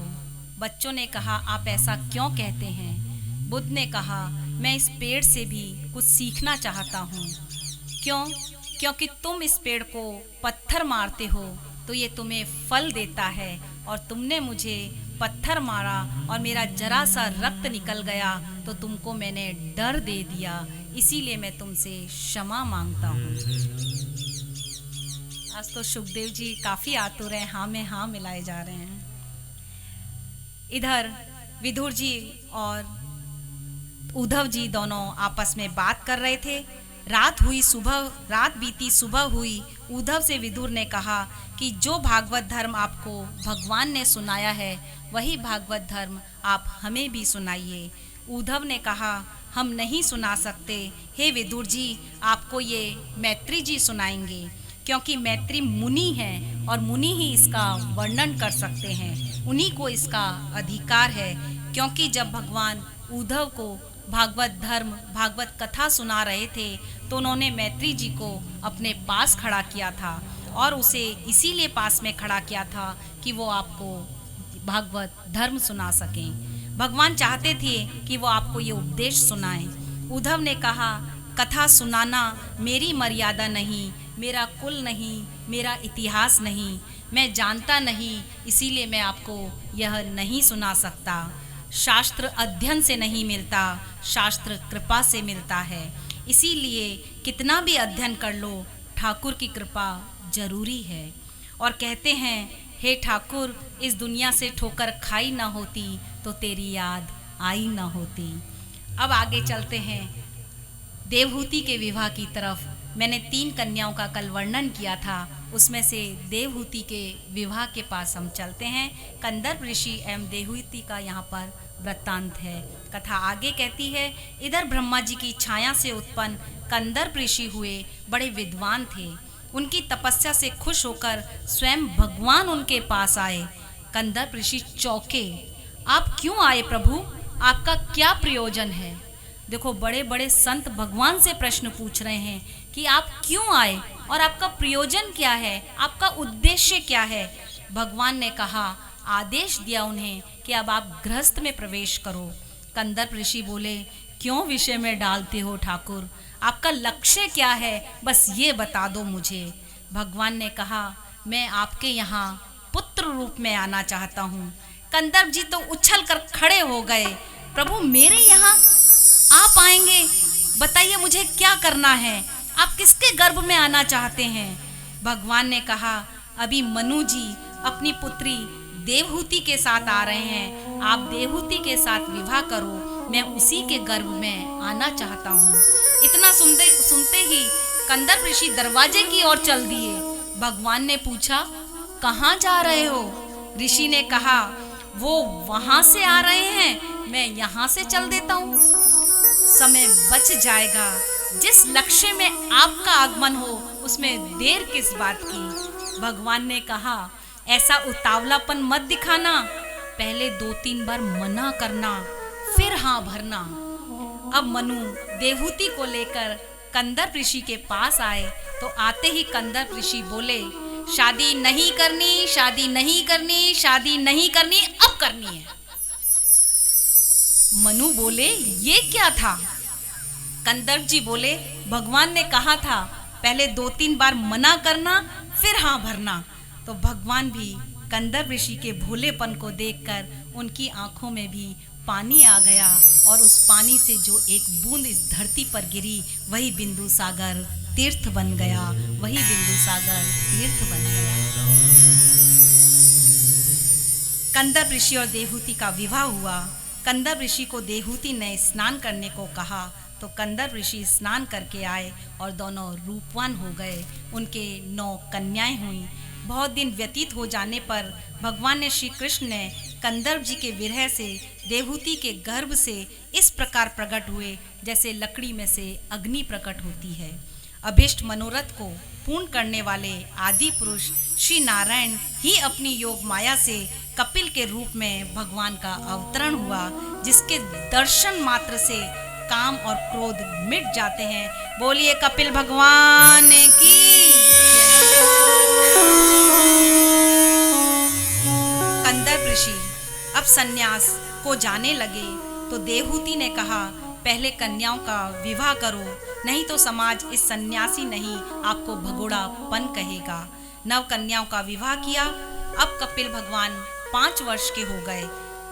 बच्चों ने कहा, आप ऐसा क्यों कहते हैं? बुद्ध ने कहा, मैं इस पेड़ से भी कुछ सीखना चाहता हूँ। क्यों? क्योंकि तुम इस पेड़ को पत्थर मारते हो तो ये तुम्हें फल देता है, और तुमने मुझे पत्थर मारा और मेरा जरा सा रक्त निकल गया तो तुमको मैंने डर दे दिया, इसीलिए मैं तुमसे क्षमा मांगता हूँ। आज तो सुखदेव जी काफ़ी आतुर हैं, हाँ में हाँ मिलाए जा रहे हैं। इधर विदुर जी और उद्धव जी दोनों आपस में बात कर रहे थे। रात बीती, सुबह हुई। उद्धव से विदुर ने कहा कि जो भागवत धर्म आपको भगवान ने सुनाया है वही भागवत धर्म आप हमें भी सुनाइए। उद्धव ने कहा, हम नहीं सुना सकते, हे विदुर जी, आपको ये मैत्री जी सुनाएंगे, क्योंकि मैत्री मुनि हैं और मुनि ही इसका वर्णन कर सकते हैं, उन्हीं को इसका अधिकार है। क्योंकि जब भगवान उद्धव को भागवत धर्म, भागवत कथा सुना रहे थे तो उन्होंने मैत्री जी को अपने पास खड़ा किया था, और उसे इसीलिए पास में खड़ा किया था कि वो आपको भागवत धर्म सुना सकें। भगवान चाहते थे कि वो आपको ये उपदेश सुनाएं। उद्धव ने कहा, कथा सुनाना मेरी मर्यादा नहीं, मेरा कुल नहीं, मेरा इतिहास नहीं, मैं जानता नहीं, इसीलिए मैं आपको यह नहीं सुना सकता। शास्त्र अध्ययन से नहीं मिलता, शास्त्र कृपा से मिलता है। इसीलिए कितना भी अध्ययन कर लो, ठाकुर की कृपा जरूरी है। और कहते हैं, हे ठाकुर, इस दुनिया से ठोकर खाई ना होती तो तेरी याद आई ना होती। अब आगे चलते हैं देवहूति के विवाह की तरफ। मैंने 3 कन्याओं का कल वर्णन किया था, उसमें से देवहूति के विवाह के पास हम चलते हैं। कंदर्प ऋषि एवं देवहूति का यहाँ पर वृत्तांत है। कथा आगे कहती है, इधर ब्रह्मा जी की छाया से उत्पन्न कंदर्प ऋषि हुए, बड़े विद्वान थे। उनकी तपस्या से खुश होकर स्वयं भगवान उनके पास आए। कंदर्प ऋषि चौंके, आप क्यों आए प्रभु? आपका क्या प्रयोजन है? देखो, बड़े बड़े संत भगवान से प्रश्न पूछ रहे हैं कि आप क्यों आए और आपका प्रयोजन क्या है, आपका उद्देश्य क्या है। भगवान ने कहा, आदेश दिया उन्हें कि अब आप गृहस्थ में प्रवेश करो। कंदर्प ऋषि बोले, क्यों विषय में डालते हो ठाकुर? आपका लक्ष्य क्या है, बस ये बता दो मुझे। भगवान ने कहा, मैं आपके यहाँ पुत्र रूप में आना चाहता हूँ। कंदर्प जी तो उछल कर खड़े हो गए, प्रभु मेरे यहाँ आप आएंगे, बताइए मुझे क्या करना है, आप किसके गर्भ में आना चाहते हैं। भगवान ने कहा, अभी मनु जी अपनी पुत्री देवहूति के साथ आ रहे हैं, आप देवहूति के साथ विवाह करो, मैं उसी के गर्भ में आना चाहता हूँ। इतना सुनते ही कंदर्प ऋषि दरवाजे की ओर चल दिए। भगवान ने पूछा, कहाँ जा रहे हो? ऋषि ने कहा, वो वहां से आ रहे हैं, मैं यहाँ से चल देता हूँ, समय बच जाएगा। जिस लक्ष्य में आपका आगमन हो उसमें देर किस बात की। भगवान ने कहा, ऐसा उतावलापन मत दिखाना, पहले 2-3 बार मना करना, फिर हाँ भरना। अब मनु देवहूति को लेकर कंदर्प ऋषि के पास आए तो आते ही कंदर्प ऋषि बोले, शादी नहीं करनी, शादी नहीं करनी, शादी नहीं करनी, अब करनी है। मनु बोले, ये क्या था? कंदर्प जी बोले, भगवान ने कहा था पहले 2-3 बार मना करना, फिर हाँ भरना। तो भगवान भी कंदर्प ऋषि के भोलेपन को देखकर उनकी आंखों में भी पानी आ गया और उस पानी से जो एक बूंद इस धरती पर गिरी वही बिंदु सागर तीर्थ बन गया, वही बिंदु सागर तीर्थ बन गया। कंदर्प ऋषि और देवहूति का विवाह हुआ। कंदर्प ऋषि को देवहूति ने स्नान करने को कहा तो कंदर्प ऋषि स्नान करके आए और दोनों रूपवान हो गए। उनके 9 कन्याएं हुई। बहुत दिन व्यतीत हो जाने पर भगवान ने श्री कृष्ण ने कंदर्प जी के विरह से देवहूति के गर्भ से इस प्रकार प्रकट हुए जैसे लकड़ी में से अग्नि प्रकट होती है। अभिष्ट मनोरथ को पूर्ण करने वाले आदि पुरुष श्री नारायण ही अपनी योग माया से कपिल के रूप में भगवान का अवतरण हुआ, जिसके दर्शन मात्र से काम और क्रोध मिट जाते हैं। बोलिए कपिल भगवान की। कंदर्प ऋषि अब सन्यास को जाने लगे तो देवहूति ने कहा, पहले कन्याओं का विवाह करो, नहीं तो समाज इस सन्यासी नहीं आपको भगोड़ापन कहेगा। 9 कन्याओं का विवाह किया। अब कपिल भगवान 5 वर्ष के हो गए।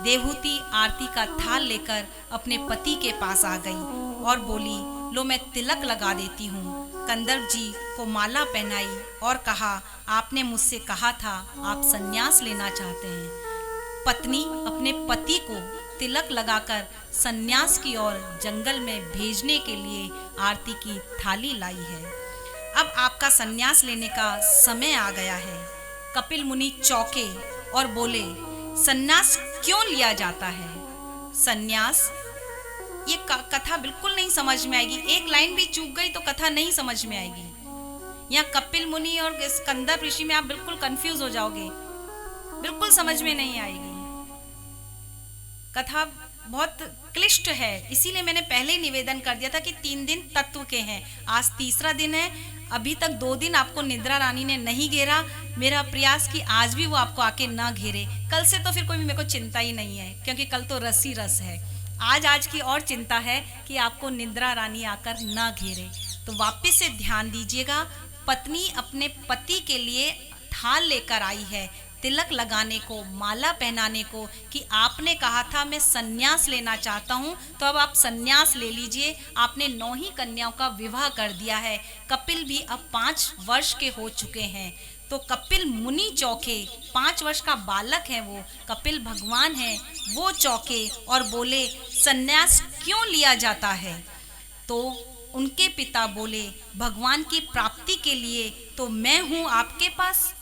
देवहूति आरती का थाल लेकर अपने पति के पास आ गई और बोली, लो मैं तिलक लगा देती हूँ। कंदर्प जी को माला पहनाई और कहा, आपने मुझसे कहा था आप सन्यास लेना चाहते हैं। पत्नी अपने पति को तिलक लगाकर सन्यास की ओर जंगल में भेजने के लिए आरती की थाली लाई है। अब आपका सन्यास लेने का समय आ गया है। कपिल मुनि चौंके और बोले, सन्यास क्यों लिया जाता है? सन्यास, ये कथा बिल्कुल नहीं समझ में आएगी। एक लाइन भी चूक गई तो कथा नहीं समझ में आएगी। यहाँ कपिल मुनि और कंदर्प ऋषि में आप बिल्कुल कंफ्यूज हो जाओगे, बिल्कुल समझ में नहीं आएगी। कथा बहुत क्लिष्ट है, इसीलिए मैंने पहले ही निवेदन कर दिया था कि 3 दिन तत्व के हैं। आज तीसरा दिन है, अभी तक 2 दिन आपको निद्रा रानी ने नहीं घेरा। मेरा प्रयास कि आज भी वो आपको आके ना घेरे। कल से तो फिर कोई भी मेरे को चिंता ही नहीं है, क्योंकि कल तो रस ही रस है। आज की और चिंता है कि आपको निद्रा रानी आकर ना घेरे। तो वापस से ध्यान दीजिएगा, पत्नी अपने पति के लिए थाल लेकर आई है तिलक लगाने को, माला पहनाने को, कि आपने कहा था मैं सन्यास लेना चाहता हूँ, तो अब आप सन्यास ले लीजिए। आपने 9 ही कन्याओं का विवाह कर दिया है। कपिल भी अब 5 वर्ष के हो चुके हैं। तो कपिल मुनि चौके, 5 वर्ष का बालक है वो, कपिल भगवान है, वो चौके और बोले, सन्यास क्यों लिया जाता है? तो उनके पिता बोले, भगवान की प्राप्ति के लिए तो मैं हूँ आपके पास।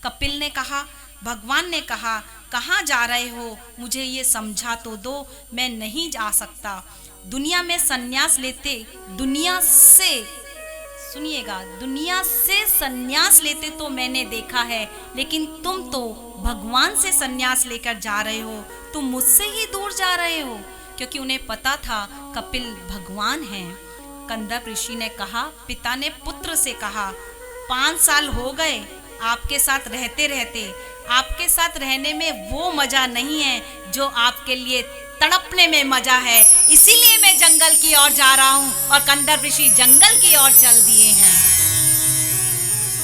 कपिल ने कहा, भगवान ने कहा, कहाँ जा रहे हो, मुझे ये समझा तो दो, मैं नहीं जा सकता। दुनिया में सन्यास लेते, दुनिया से, सुनिएगा, दुनिया से सन्यास लेते तो मैंने देखा है, लेकिन तुम तो भगवान से सन्यास लेकर जा रहे हो, तुम मुझसे ही दूर जा रहे हो। क्योंकि उन्हें पता था कपिल भगवान हैं। कंदर्प ऋषि ने कहा, पिता ने पुत्र से कहा, 5 साल हो गए आपके साथ रहते रहते, आपके साथ रहने में वो मजा नहीं है जो आपके लिए तड़पने में मजा है, इसीलिए मैं जंगल की ओर जा रहा हूं और कंदर्प ऋषि जंगल की ओर चल दिए हैं।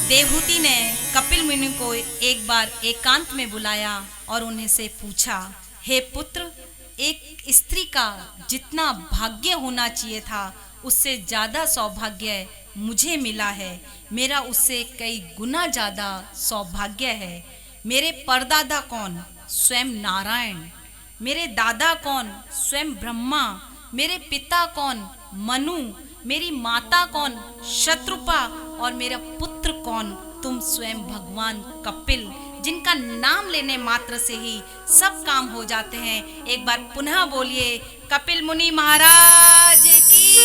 देवहूति ने कपिल मुनि को एक बार एकांत में बुलाया और उन्हें से पूछा, हे पुत्र, एक स्त्री का जितना भाग्य होना चाहिए था उससे ज्यादा सौभाग्य मुझे मिला है। मेरा उससे कई गुना ज्यादा सौभाग्य है। मेरे परदादा कौन? स्वयं नारायण। मेरे दादा कौन? स्वयं ब्रह्मा। मेरे पिता कौन? मनु। मेरी माता कौन? शत्रुपा। और मेरा पुत्र कौन? तुम स्वयं भगवान कपिल, जिनका नाम लेने मात्र से ही सब काम हो जाते हैं। एक बार पुनः बोलिए, कपिल मुनि महाराज की।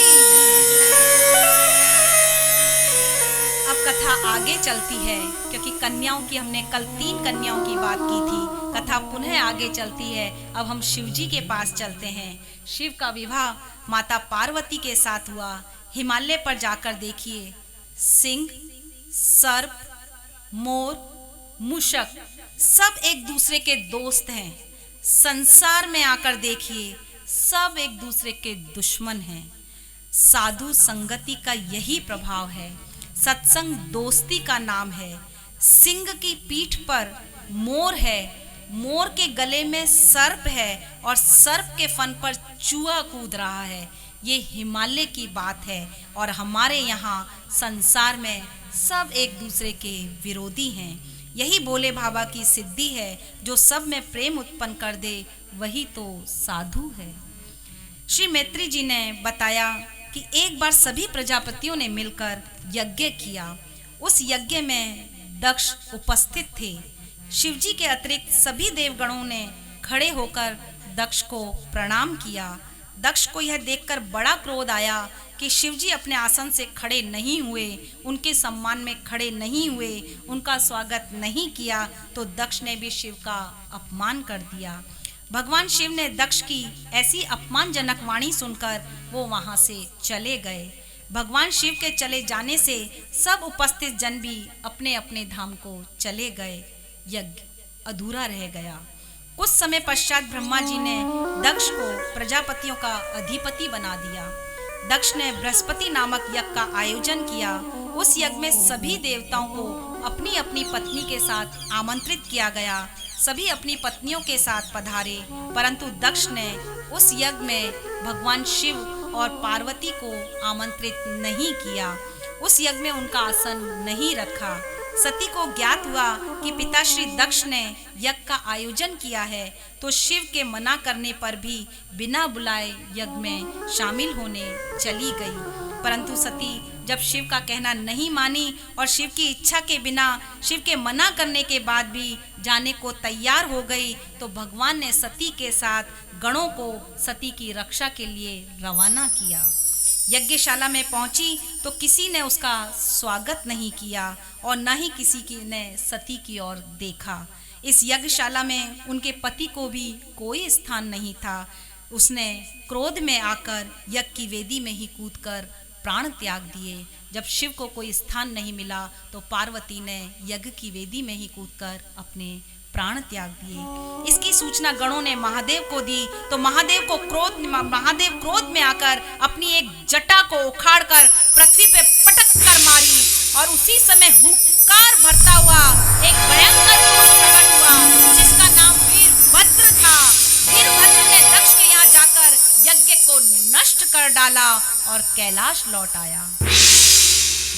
अब कथा आगे चलती है, क्योंकि कन्याओं की हमने कल 3 कन्याओं की बात की थी। कथा पुनः आगे चलती है। अब हम शिव जी के पास चलते हैं। शिव का विवाह माता पार्वती के साथ हुआ। हिमालय पर जाकर देखिए, सिंह, सर्प, मोर, मूषक सब एक दूसरे के दोस्त हैं। संसार में आकर देखिए, सब एक दूसरे के दुश्मन हैं। साधु संगति का यही प्रभाव है। सत्संग दोस्ती का नाम है। सिंह की पीठ पर मोर है, मोर के गले में सर्प है और सर्प के फन पर चूहा कूद रहा है। ये हिमालय की बात है और हमारे यहाँ संसार में सब एक दूसरे के विरोधी हैं। यही भोले बाबा की सिद्धि है, जो सब में प्रेम उत्पन्न कर दे वही तो साधु है। श्री मैत्री जी ने बताया कि एक बार सभी प्रजापतियों ने मिलकर यज्ञ किया। उस यज्ञ में दक्ष उपस्थित थे। शिवजी के अतिरिक्त सभी देवगणों ने खड़े होकर दक्ष को प्रणाम किया। दक्ष को यह देखकर बड़ा क्रोध आया कि शिवजी अपने आसन से खड़े नहीं हुए, उनके सम्मान में खड़े नहीं हुए, उनका स्वागत नहीं किया, तो दक्ष ने भी शिव का अपमान कर दिया। भगवान शिव ने दक्ष की ऐसी अपमानजनक वाणी सुनकर वो वहां से चले गए। भगवान शिव के चले जाने से सब उपस्थित जन भी अपने अपने धाम को चले गए। यज्ञ अधूरा रह गया। कुछ समय पश्चात ब्रह्मा जी ने दक्ष को प्रजापतियों का अधिपति बना दिया। दक्ष ने बृहस्पति नामक यज्ञ का आयोजन किया। उस यज्ञ में सभी देवताओं को अपनी अपनी पत्नी के साथ आमंत्रित किया गया। सभी अपनी पत्नियों के साथ पधारे, परंतु दक्ष ने उस यज्ञ में भगवान शिव और पार्वती को आमंत्रित नहीं किया। उस यज्ञ में उनका आसन नहीं रखा। सती को ज्ञात हुआ कि पिता श्री दक्ष ने यज्ञ का आयोजन किया है, तो शिव के मना करने पर भी बिना बुलाए यज्ञ में शामिल होने चली गई। परंतु सती जब शिव का कहना नहीं मानी और शिव की इच्छा के बिना, शिव के मना करने के बाद भी जाने को तैयार हो गई, तो भगवान ने सती के साथ गणों को सती की रक्षा के लिए रवाना किया। यज्ञशाला में पहुंची तो किसी ने उसका स्वागत नहीं किया और न ही किसी ने सती की ओर देखा। इस यज्ञशाला में उनके पति को भी कोई स्थान नहीं था। उसने क्रोध में आकर यज्ञ की वेदी में ही कूदकर प्राण त्याग दिए। जब शिव को कोई स्थान नहीं मिला तो पार्वती ने यज्ञ की वेदी में ही कूदकर अपने प्राण त्याग दिए। इसकी सूचना गणों ने महादेव को दी, तो महादेव क्रोध में आकर अपनी एक जटा को उखाड़कर पृथ्वी पे पटक कर मारी और उसी समय हुंकार भरता हुआ एक भयंकर पुरुष प्रकट हुआ, जिसका नाम वीरभद्र था। वीरभद्र ने दक्ष के यहाँ जाकर यज्ञ को नष्ट कर डाला और कैलाश लौट आया।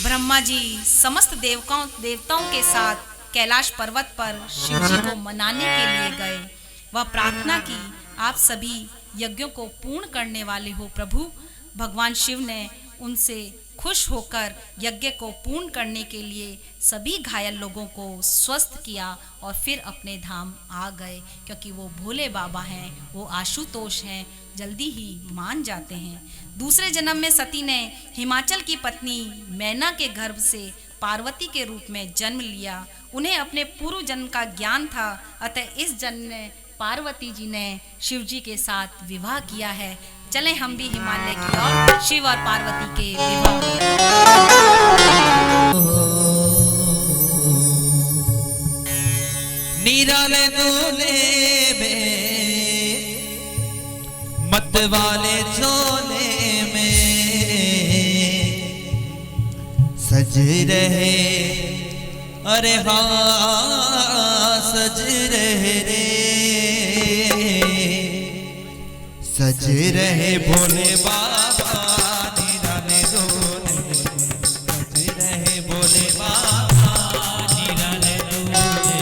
ब्रह्मा जी समस्त देवताओं के साथ कैलाश पर्वत पर शिव जी को मनाने के लिए गए। वह प्रार्थना की, आप सभी यज्ञों को पूर्ण करने वाले हो प्रभु। भगवान शिव ने उनसे खुश होकर यज्ञ को पूर्ण करने के लिए सभी घायल लोगों को स्वस्थ किया और फिर अपने धाम आ गए, क्योंकि वो भोले बाबा हैं, वो आशुतोष हैं, जल्दी ही मान जाते हैं। दूसरे जन्म में सती ने हिमाचल की पत्नी मैना के गर्भ से पार्वती के रूप में जन्म लिया। उन्हें अपने पूर्व जन्म का ज्ञान था, अतः इस जन्म में पार्वती जी ने शिव जी के साथ विवाह किया है। चलें हम भी हिमालय की ओर शिव और पार्वती के विवाह। निराले दूले में वाले झोले में सज रहे, अरे हाँ सज रहे रे, सज रहे भोले बाबा निराले डोले, सज रहे भोले बाबा निराले डोले,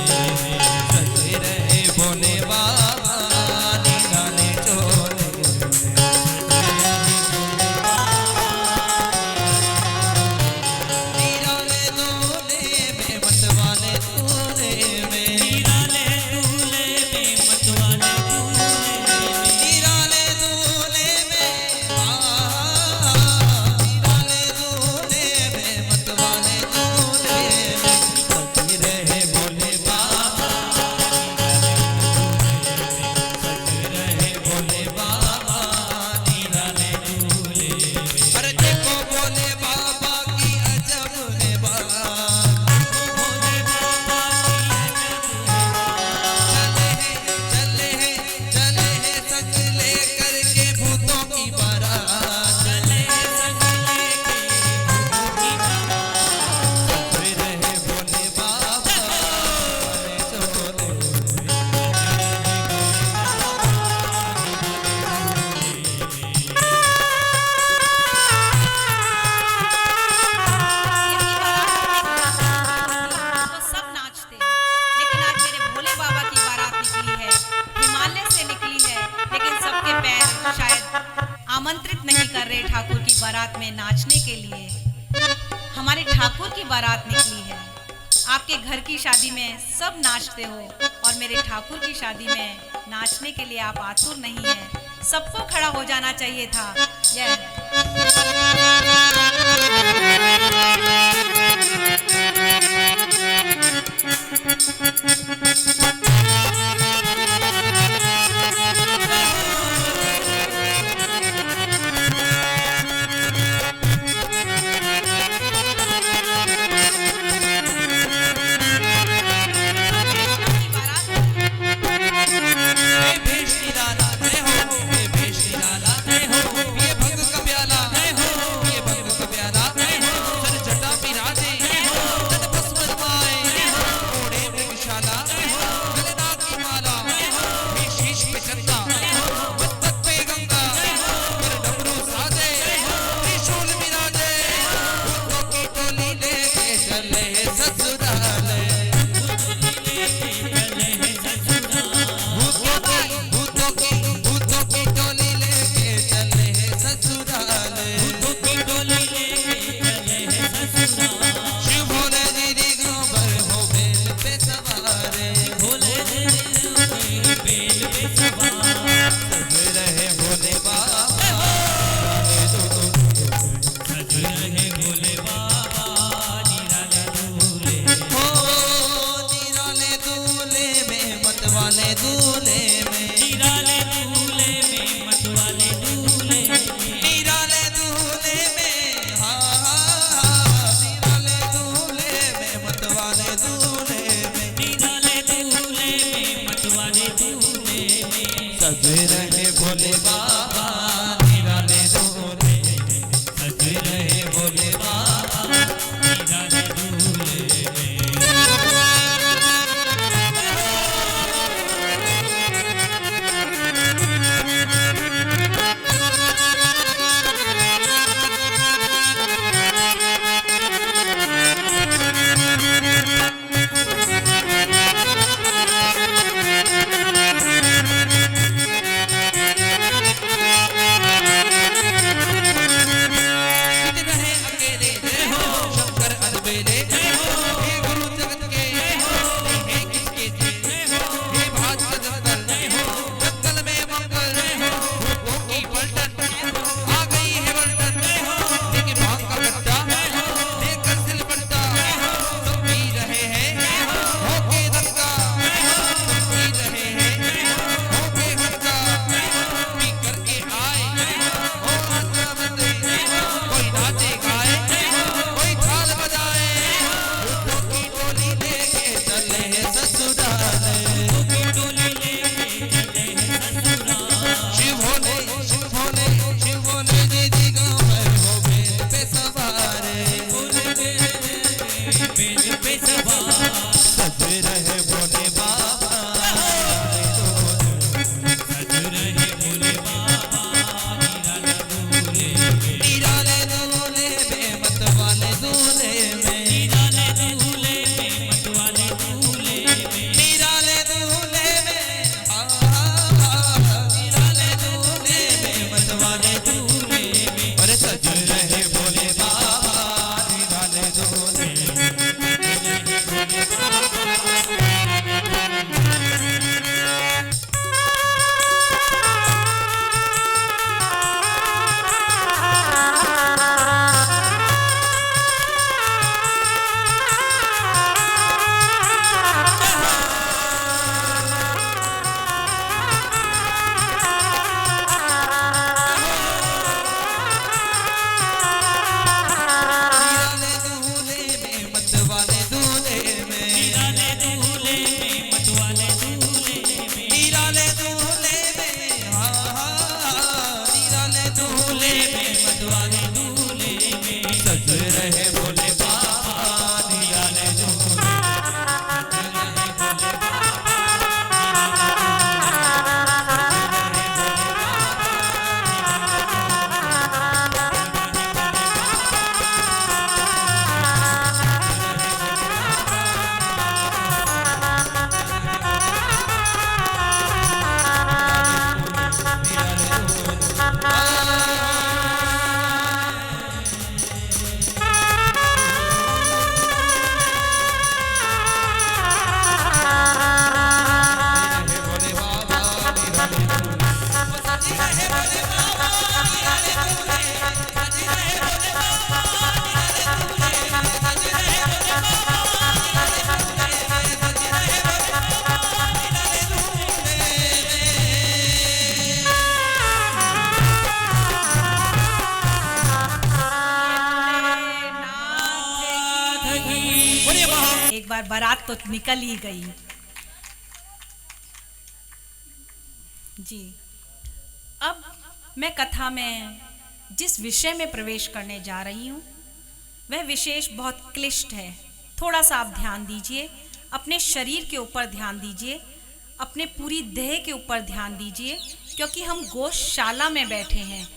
सज रहे भोले बाबा निराले डोले। निराले डोले में मत वाले डोले में, निराले डोले में मत वाले डोले में, निराले डोले में निराले डोले में मत वाले डोले में सज रहे भोले बाबा, सज रहे भोले बाबा निराले डोले। अरे देखो भोले बाबा की अजब है बात, भोले बाबा की चले हैं सज ले करके भूतों की बारात, चले सज लेके भूतों की बारात, सज रहे भोले बाबा तो सब नाचते, लेकिन आज मेरे भोले बाबा की बारात निकली है, हिमालय से निकली है, लेकिन सबके पैर शायद आमंत्रित नहीं कर रहे ठाकुर की बारात में नाचने के लिए। हमारे ठाकुर की बारात निकली है। आपके घर की शादी में सब नाचते हो और मेरे ठाकुर की शादी में नाचने के लिए आप आतुर नहीं है। सबको खड़ा हो जाना चाहिए था। जय भेष निराला जय हो, भेष निराला जय हो, ये भंग का प्याला जय हो, ये भंग का प्याला जय हो, सर जटा बिराजे जय हो, तन भस्म रमाए जय हो, घोड़े मृगशाला जय हो, गले नाग की माला जय हो, शीश पे चंदा जय हो, मस्तक पे गंगा जय हो, कर डमरू साजे जय हो, त्रिशूल विराजे जय हो, भूतों की टोली लेके चले ससुराले, भूतों की टोली लेके चले हैं ससुराले, शिव भोले जी दी गोबर हो बेल पे सवारे, सज रहे भोले बाबा सज रहे भोले बाबा निराले मेरे पे सवार सज रहे भोले बाबा सज रहे भोले बाबा निराले दूल्हे में मत वाले दूल्हे में निराले दूल्हे में मत वाले दूल्हे में निराले दूल्हे में निराले दूल्हे में मत वाले दूल्हे में और सज रहे भोले बाबा निराले दूल्हे निराले दूल्हे में मत वाले दूल्हे में निराले दूल्हे में मत वाले दूल्हे में निराले दूल्हे में निराले दूल्हे में मत वाले दूल्हे में सज रहे भोले बाबा निराले दूल्हे भोले बाबा निराले सज रहे भोले बाबा निराले दूल्हे सज रहे भोले बाबा निराले दूल्हे सज रहे भोले बाबा निराले दूल्हे सज रहे भोले बाबा निराले दूल्हे एक बार बारात तो निकल ही गई। जी, अब मैं कथा में जिस विषय में प्रवेश करने जा रही हूँ वह विशेष बहुत क्लिष्ट है। थोड़ा सा आप ध्यान दीजिए, अपने शरीर के ऊपर ध्यान दीजिए, अपने पूरी देह के ऊपर ध्यान दीजिए, क्योंकि हम गौशाला में बैठे हैं।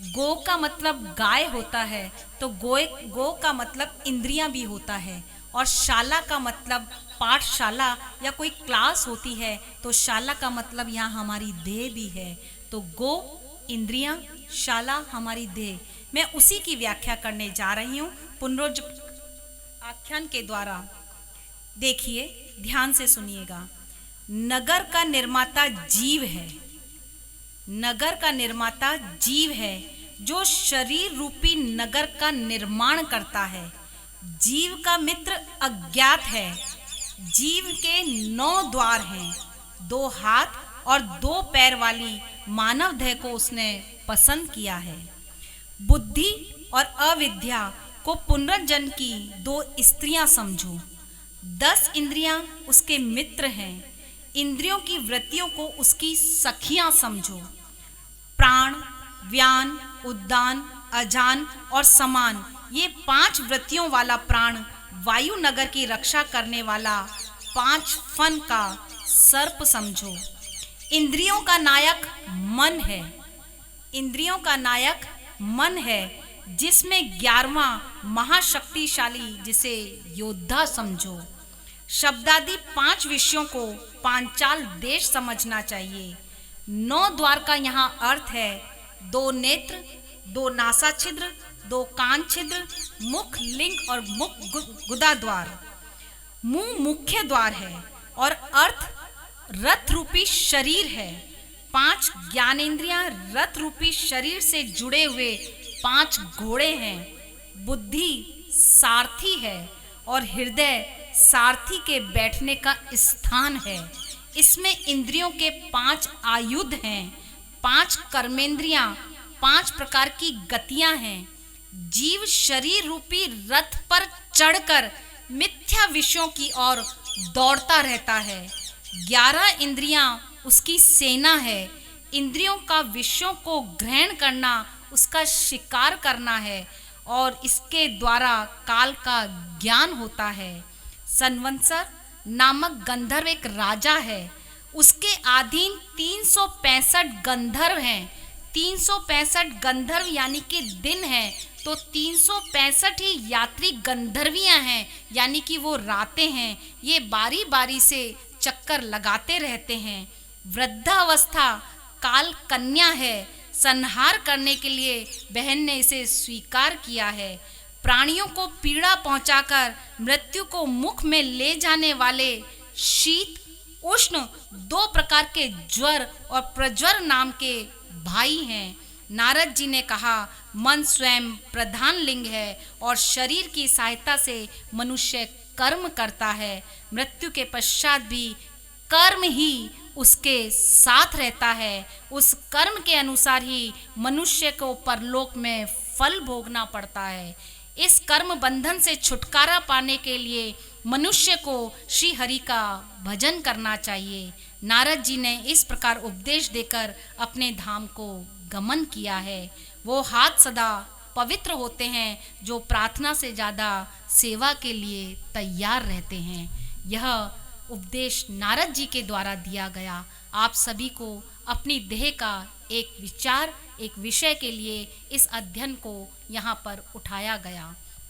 गो का मतलब गाय होता है, तो गो का मतलब इंद्रियां भी होता है, और शाला का मतलब पाठशाला या कोई क्लास होती है, तो शाला का मतलब यहाँ हमारी देह भी है। तो गो इंद्रियां, शाला हमारी देह। मैं उसी की व्याख्या करने जा रही हूँ पुनरुज आख्यान के द्वारा। देखिए, ध्यान से सुनिएगा। नगर का निर्माता जीव है। नगर का निर्माता जीव है, जो शरीर रूपी नगर का निर्माण करता है। जीव का मित्र अज्ञात है। जीव के 9 द्वार हैं। 2 हाथ और 2 पैर वाली मानव देह को उसने पसंद किया है। बुद्धि और अविद्या को पुनर्जन्म की 2 स्त्रियां समझो। 10 इंद्रियां उसके मित्र हैं। इंद्रियों की वृत्तियों को उसकी सखियां समझो। प्राण, व्यान, उद्दान, अजान और समान, ये 5 वृत्तियों वाला प्राण वायु नगर की रक्षा करने वाला 5 फन का सर्प समझो। इंद्रियों का नायक मन है। इंद्रियों का नायक मन है, जिसमें 11वां महाशक्तिशाली, जिसे योद्धा समझो। शब्दादि 5 विषयों को पांचाल देश समझना चाहिए। 9 द्वार का यहाँ अर्थ है 2 नेत्र, 2 नासा छिद्र, 2 कान छिद्र, मुख, लिंग और मुख गुदा द्वार। मुंह मुख्य द्वार है और अर्थ रथ रूपी शरीर है। 5 ज्ञानेंद्रियां रथ रूपी शरीर से जुड़े हुए 5 घोड़े हैं। बुद्धि सारथी है और हृदय सारथी के बैठने का स्थान है। इसमें इंद्रियों के 5 आयुध हैं। 5 कर्मेंद्रियां, 5 प्रकार की गतियां हैं। जीव शरीर रूपी रथ पर चढ़कर मिथ्या विषयों की ओर दौड़ता रहता है। 11 इंद्रियां उसकी सेना है। इंद्रियों का विषयों को ग्रहण करना उसका शिकार करना है और इसके द्वारा काल का ज्ञान होता है। संवत्सर नामक गंधर्व एक राजा है, उसके अधीन 365 गंधर्व हैं। 365 गंधर्व यानी कि दिन है, तो 365 ही यात्री गंधर्वियां हैं, यानी कि वो रातें हैं। ये बारी बारी से चक्कर लगाते रहते हैं। वृद्धावस्था काल कन्या है, संहार करने के लिए बहन ने इसे स्वीकार किया है। प्राणियों को पीड़ा पहुंचाकर मृत्यु को मुख में ले जाने वाले शीत उष्ण 2 प्रकार के ज्वर और प्रज्वर नाम के भाई हैं। नारद जी ने कहा, मन स्वयं प्रधान लिंग है और शरीर की सहायता से मनुष्य कर्म करता है। मृत्यु के पश्चात भी कर्म ही उसके साथ रहता है। उस कर्म के अनुसार ही मनुष्य को परलोक में फल भोगना पड़ता है। इस कर्म बंधन से छुटकारा पाने के लिए मनुष्य को श्री हरि का भजन करना चाहिए। नारद जी ने इस प्रकार उपदेश देकर अपने धाम को गमन किया है। वो हाथ सदा पवित्र होते हैं जो प्रार्थना से ज़्यादा सेवा के लिए तैयार रहते हैं। यह उपदेश नारद जी के द्वारा दिया गया। आप सभी को अपनी देह का एक विचार, एक विषय के लिए इस अध्ययन को यहाँ पर उठाया गया।